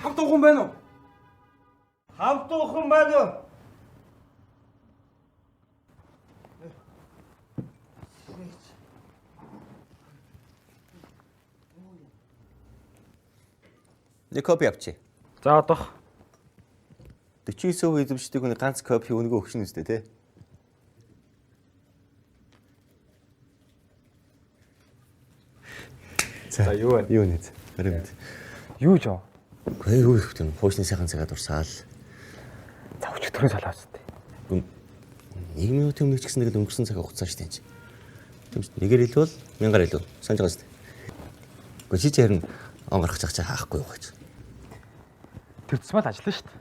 Хамтуухан байна уу? Хамтуухан байна уу? Нэг копи авчи. За одоох 49% эзэмшдэг хүний ганц копи өнгөө өгшин үстэй те. За юу вэ? Юу нэ? Харин Юу жоо? Гүй юу их тийм хуучны сайхан цагаад урсаал. За өчтөрөө салаач тээ. 1 минутын өмнө ч гэсэн нэг л өнгөрсөн цаг хугацаа шүү дээ. Тийм шүү. Нэгээр илүү бол 1000-аар илүү. Санаж байгаа шүү дээ. Гэхдээ чи харин он гарах чах чаа хаахгүй юу гэж. Тэр цэцмэл ажиллана шүү дээ.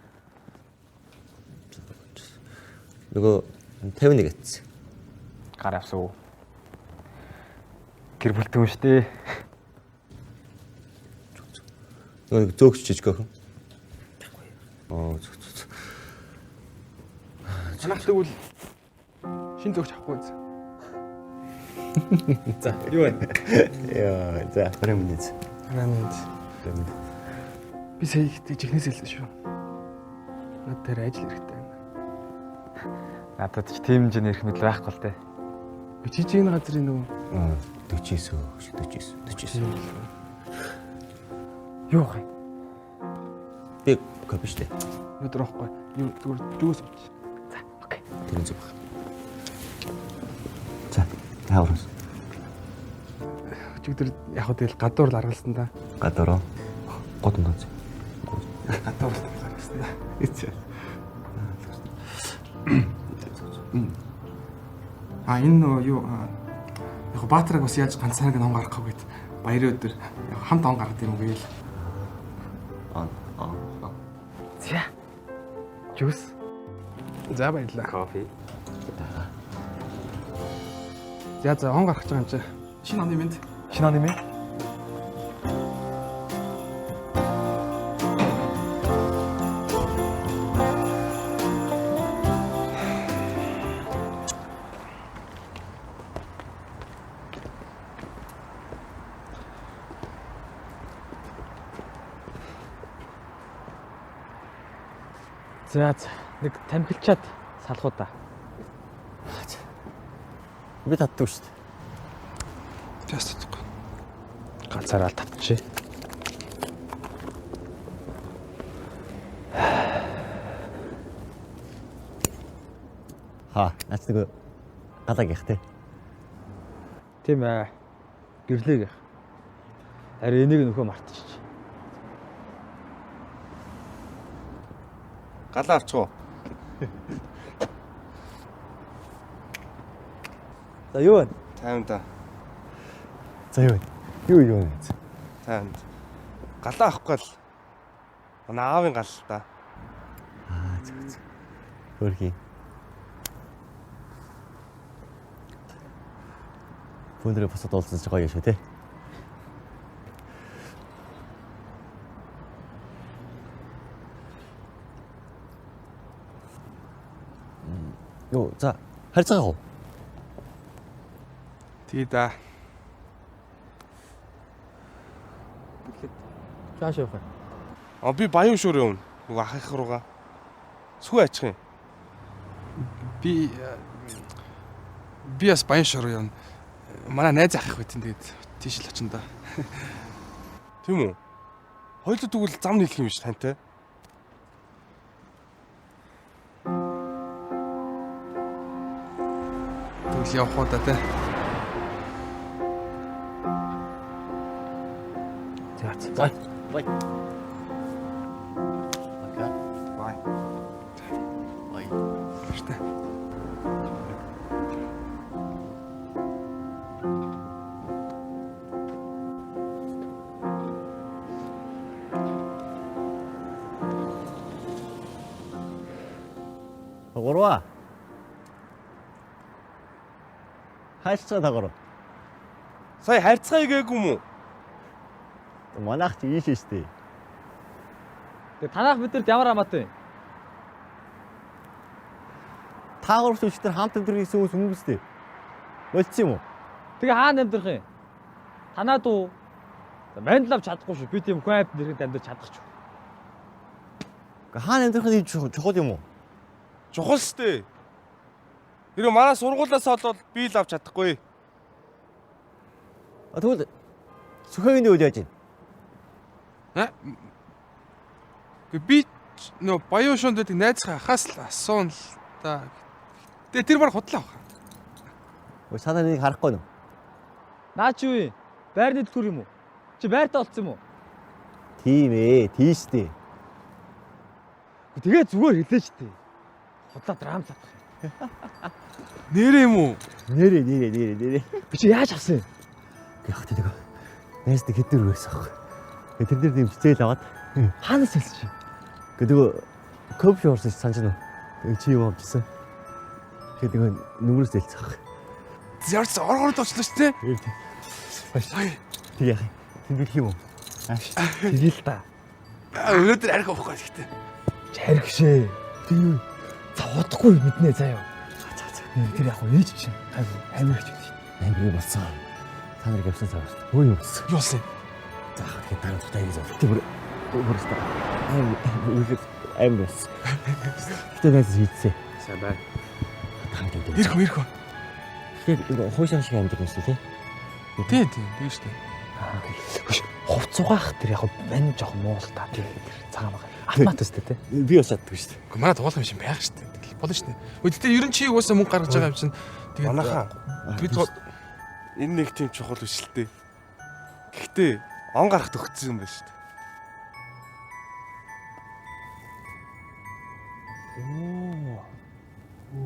Нөгөө 51 гэсэн. Гар авсан уу? Гэр бүлтэй юм шүү дээ. Нөгөө зөөгч жижиг охин. Оо зөв. Санах тэгвэл шин зөөгч авахгүй юм. За юу вэ? Яа, за премиз. Би сая чихнээс хэлсэн шүү. Над тэр ажил хэрэгтэй байна. Надад ч тийм хэмжээний эрх мэдэл байхгүй л дээ. Би жижиг газрын нөгөө 49. Юу вэ? Би копи штэ. Өнөөдөр авахгүй. Юу зүгээр жүүс ууч. За, окей. Тэр зүг баг. За, тааврас. Өчигдөр яг хөө тэгэл гадуур л аргалсан да. Гадуур. Готон доо. Гадуур л аргалсан да. Энэ нөө юу яг Баатраг бас яаж ганцаараа ном гаргах гээд баярын өдөр хамт он гаргад юм гээл. За. Жус. За баярлалаа. Кофе. За он гаргаж байгаа юм чи. Шинэ оны мэд. Шинэ оны мэд. За нэг тамхилчаад салах уу та. Би татдаг шүү дээ. Тэст татдаг. Ганцаараа татчихъя. Наач нэг галаг их те. Тийм ээ. Гэрлээг. Харин энийг нөхөө мартчих. Галаа арчгаа. За юу вэ? Тайван да. За юу вэ? Юу. Тайван. Галаа авахгүй л. Манай аавын гал л да. Зөв. Хөрхий. Өндрөө босоод олсон ч гоё шүү те. За харьцаагаа уу? Тий да. Чааш явах. Би баян шүүр юм. Нөгөө ах их руугаа. Сүү ачих юм. Би бас баян шор юм. Манай найз ах их байт тэгээд тийш л очино да. Тийм үү? Хоёулаа тэгвэл зам нийлэх юм биш тантай. Тэгвэл явах уу да те. За. Бай. Бай. Бай. Баяртай. Гурваа. Хайрцаа дагавар. Сая хайрцгаа гээгүй юм уу? Манайх ч ийш штэ. Тэгээ танах бидэрт ямар хамаатай? Та гурав төчтөр хамт өдрийн хүмүүс хүмүүстэй. Болцсон юм уу? Тэгээ хаана амьдрах юм? Танаад уу? Мандлав чадахгүй шүү. Би тийм хүн амт нэрхэнд амьдрах чадах ч. Хаана амьдрах нь чухал юм уу? Чухал штэ. Тэр манай сургуулиас олоод би л авч чадахгүй. Тэгвэл Сүхээний үйл яаж байна? Би нөө баян шонд гэдэг найзхаа хаас л асуун л да. Тэгээ тэр баг худлаа баг. Санаа нэг харахгүй нь. Наа чи юу? Байрны дэлгүүр юм уу? Чи байртаа олцсон юм уу? Тийм ээ, тийштэй. Тэгээ зүгээр хэлээ ч тээ. Худлаа драм цадах. Нэрээ юм уу? Нэрээ. Би чи яаж авсан юм? Яг тийм нэг найзтай хэдэр байсан аах. Тэр дээр тийм хичээл аваад хаанаас хэлсэн чи? Нөгөө кофе орсон санаж нь. Чи юм авчихсан. Тэгээд нөгөө нүмерс дэлцэх аах. Зярц оргорд очлоо ч тээ. Тэг яах юм? Тэндэрх юм уу? Тэгэл та. Өнөөдөр арх авахгүй гэхдээ. Чарх шээ. Тийм. За удахгүй мэднэ заяа. Тэр яг ээж чинь амир ч гэдэг. Амир болсон. Та нарыг явсан цаа. Өө юм болсон. Юу болсон? За тэгээд дараа нь тайгыз бол. Тэр өөрөөсөө амир болсон. Гэтэ найз хийцээ. Сайн бай. Ирэх. Тэгээд хуушаа шиг амьд юм шүү тий. Тийм шүү дээ. Хувцугаах тэр яг мань жоох муул та тий. Цагаан байгаа. Автомат өстэй тий. Би бас чаддаг шүү дээ. Гэхдээ манай дуулах юм шиг байх шүү дээ. Тэгэл болно шүү дээ. Гэхдээ ерөн чи угаасаа мөнгө гаргаж байгаа юм чинь тэгээд манайхаа бид энэ нэг тийм чухал биш л дээ. Гэхдээ он гарахт өгсөн юм байна шүү дээ. За.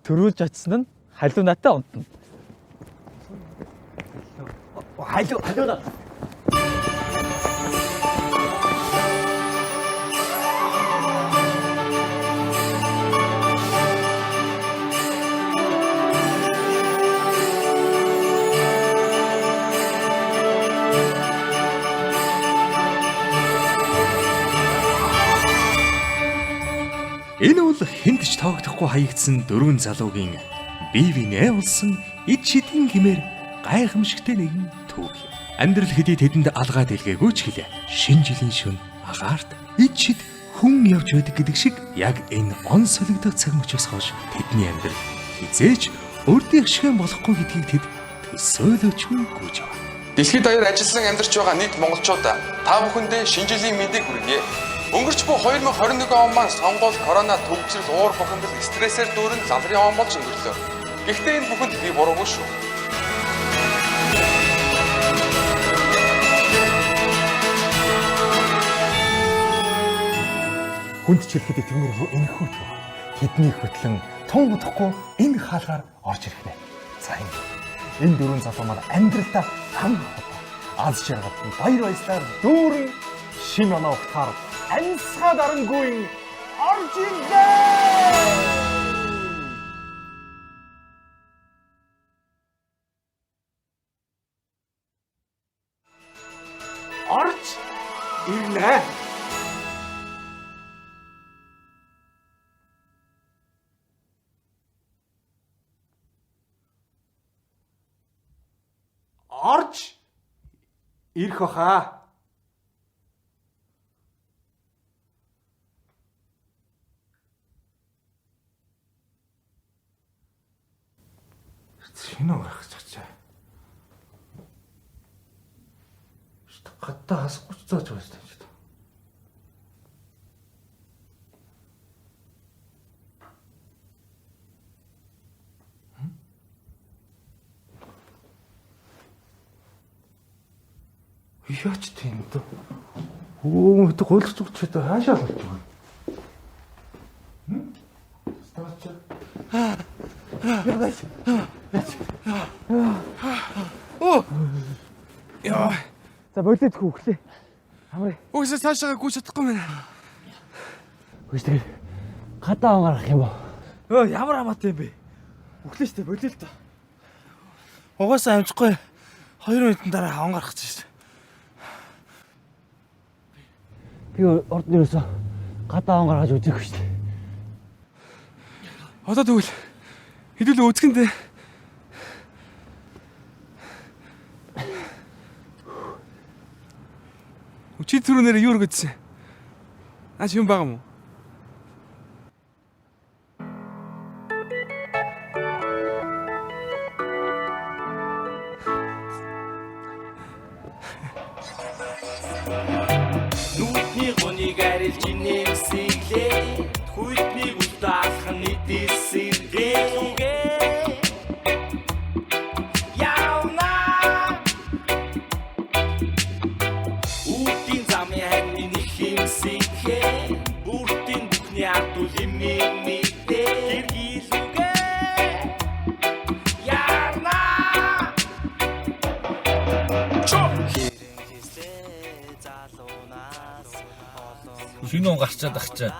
Төрүүлж очсон нь халуунаатай унтна. Халуунаа. Энэ бол хэнд ч тоогдохгүй хаягдсан дөрвөн залуугийн бие биенээ улсан ид шидэн хэмээр гайхамшигтай нэгэн түүх. Амьдрал хэдий тэдэнд алгаа дэлгээгүй ч гэлээ. Шинэ жилийн шөнө агаарт ид шид хүн явж байдаг гэдэг шиг яг энэ он солигдох цаг мөчөөс хойш тэдний амьдрал хизээч өөртөө шигэн болохгүй гэдгийг тэд төсөөлөжгүй гүйж аваа. Дэлхийд даяар ажилласан амьдарч байгаа нийт монголчууд та бүхэндээ шинэ жилийн мэдээг хүргье. Өнгөрч буй 2021 он маань сонгуул, корона, төвөгжрөл, уур бухимдал, стрессээр дүүрэн залрын он болж өнгөрлөө. Гэхдээ энэ бүхэнд би буруугүй шүү. Хүнд чилэхэд тэнгэр рүү энэхүү ч байна. Тэдний хөтлөн тун удахгүй энэ хаалгаар орж ирэх нэ. За энэ дөрвөн залуу маань амьдралдаа хам аз жаргал баяр баясгаар дүүрэн шин оноо ухтаар амьсгаа дарангуйн орж ирлээ. Орж ирлээ. Орж ирэх баха. Шинэ гарах чачаа. Что гадаа хасахгүй ч зааж байгаа юм шиг. Яач тийм дөө. Оо мөт гуйлж өгч байгаа хаашаа болж байгаа. Стаач. Яа. За болоод хөглөө. Амраа. Үгүйс цаашаа гүйж чадахгүй мэн. Үгүй тэгээ. Гадаа он гарах юм уу? Ямар хамаатай юм бэ? Өглөө штэ болоо л та. Угаасаа амжихгүй 2 минутын дараа он гарах гэж байна. Би орд нэрсээ гадаа он гаргаж үзээгүй штэ. Одоо тэгвэл хэдүүл үзгэндээ. Чи түрүүнээр юу өгдсөн? Аач юм байгаа мó? Нүдний гоныг арилж нэмсэглээ. Хүйтний утаах нийтэсэргээ. Шинэ он гарчаад ах чаа.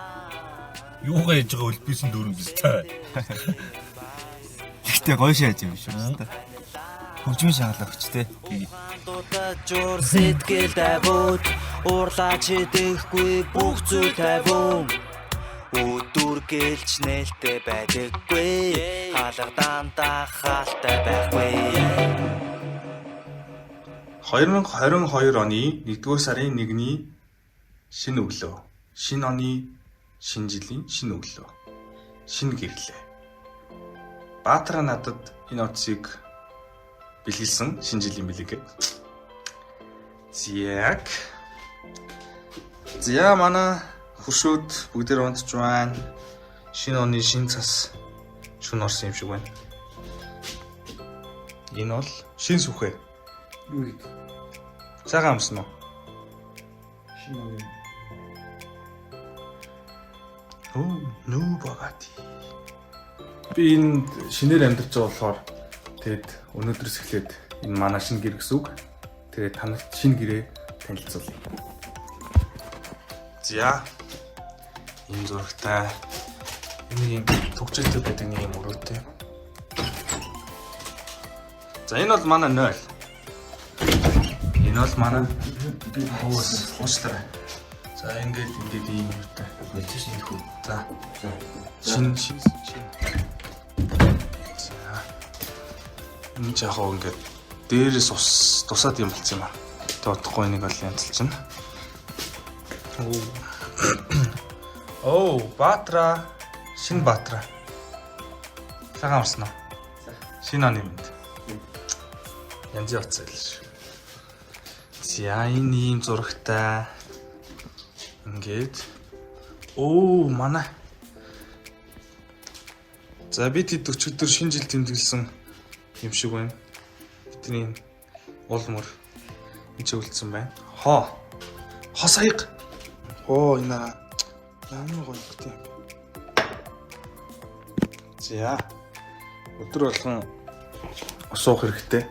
Юугаа яж байгаа үлбисэн дөрөв биз та. Ихтэй гоё шааж юм шүү дээ. Хөгжмийн шагалаа өчтэй. Жур сэтгэл тавууд уурлаач идэхгүй бүх зүйл тавиун. Өдөр гэлч нээлттэй байдаггүй. Хаалгадаандаа хаалтай байхгүй. 2022 оны 1-р сарын 1-ний шинэ өглөө. Шинэ оны шинэ жилийн шинэ өглөө. Шинэ гэрлээ. Баатар надад энэ утсыг бэлгэлсэн шинэ жилийн билегээ. Зя манай хуршууд бүгдээр унтж байна. Шинэ оны шинэ цас шүн орсон юм шиг байна. Энэ бол шинэ сүхэ. Юу вэ? Цагаан амсан уу? Шинэ Нүүбагати. Би энд шинээр амьдарч байгаа болохоор тэгээд өнөөдрөөс эхлээд энэ манай шинэ гэр гэсэн үг. Тэгээд танарт шинэ гэрээ танилцуулъя. За. Энэ зурагтай энэ төгжөлтэй байдаг нэг юм өрөөтэй. За энэ бол манай 0. Энэ бол манай ууслаа. За ингээд ийм өрөөтэй. Болчих шинэ хүү. За. Шинэ. Энэ жахаа ингээд дээрээс ус тусаад юм болцсон юм аа. Тоодохгүй нэг бол янзлж байна. Оо, Баатра. Шинэ Баатра. Цагаан орсон уу? Шинэ оны мэд. Янзын утас байлш. За энэ ийм зурагтай. Ингээд. Оо, манай. За бид хэд өчигдөр шинэ жил тэмдэглэсэн юм шиг байна. Бидний уул мөр энэ үлдсэн байна. Хоо саяг. Оо энэ ямар гоё гэдэг юм. За өдөр болгон усуух хэрэгтэй.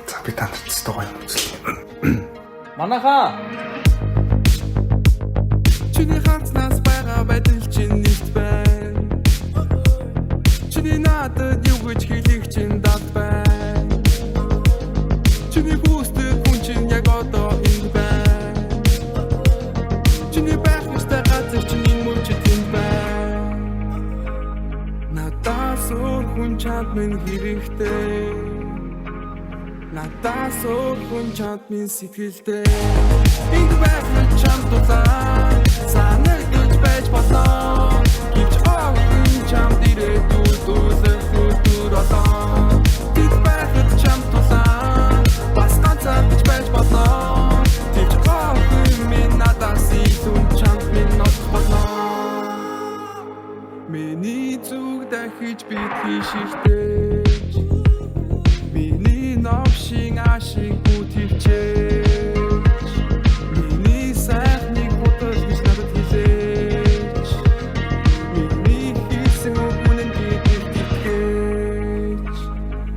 За би танд цэцтэй гоё юм үзлээ. Манайхаа Чиний ханцнаас байгаа байдал чинь нэгт байна. Чиний надад юу гэж хэлэх чинь дат байна. Чиний хүсдэг хүн чинь яг одоо энд байна. Чиний байх ёстой газар чинь энэ мөчид энд байна. Надаас өөр хүн чамд минь хэрэгтэй. Надаас өөр хүн чамд минь сэтгэлтэй. Энд байх нь чамд дулаан санагдаж байж болно. Гэвч охин чамд ирээдүйд үлэх өдөр олон. Энд байх нь чамд дулаан бас ганцаардаж байж болно. Гэвч охин минь надаас илүү чамд минь нотх болно. Миний зүг дахиж битгий шигтэж. Миний новшин ашиг бүтивчээж. Миний сайхныг бодож гэж надад хэлээч. Миний хийсэн үгүнэн гэдэгтэж.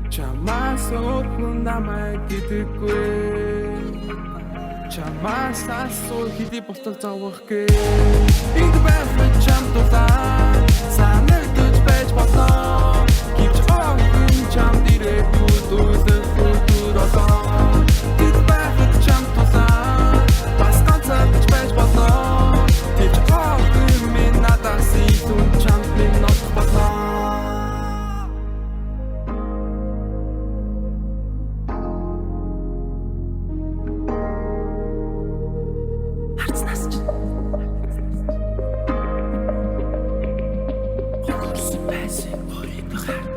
Чамаас өөр хүн намайг гэдэггүй. Чамаас асуух хэдий болтол зовох гээ. Энд байх нь чамд дулаан санагдаж байж болно. Гэвч охин чамд ирээдүйд үлэх өдөр олон. Энд байх нь чамд дулаан бас ганцаардаж байж болно. Гэвч охин минь надаас илүү чамд минь нотх болно. Харцнаас ч. Хөөс байсан өөрийгөө харна.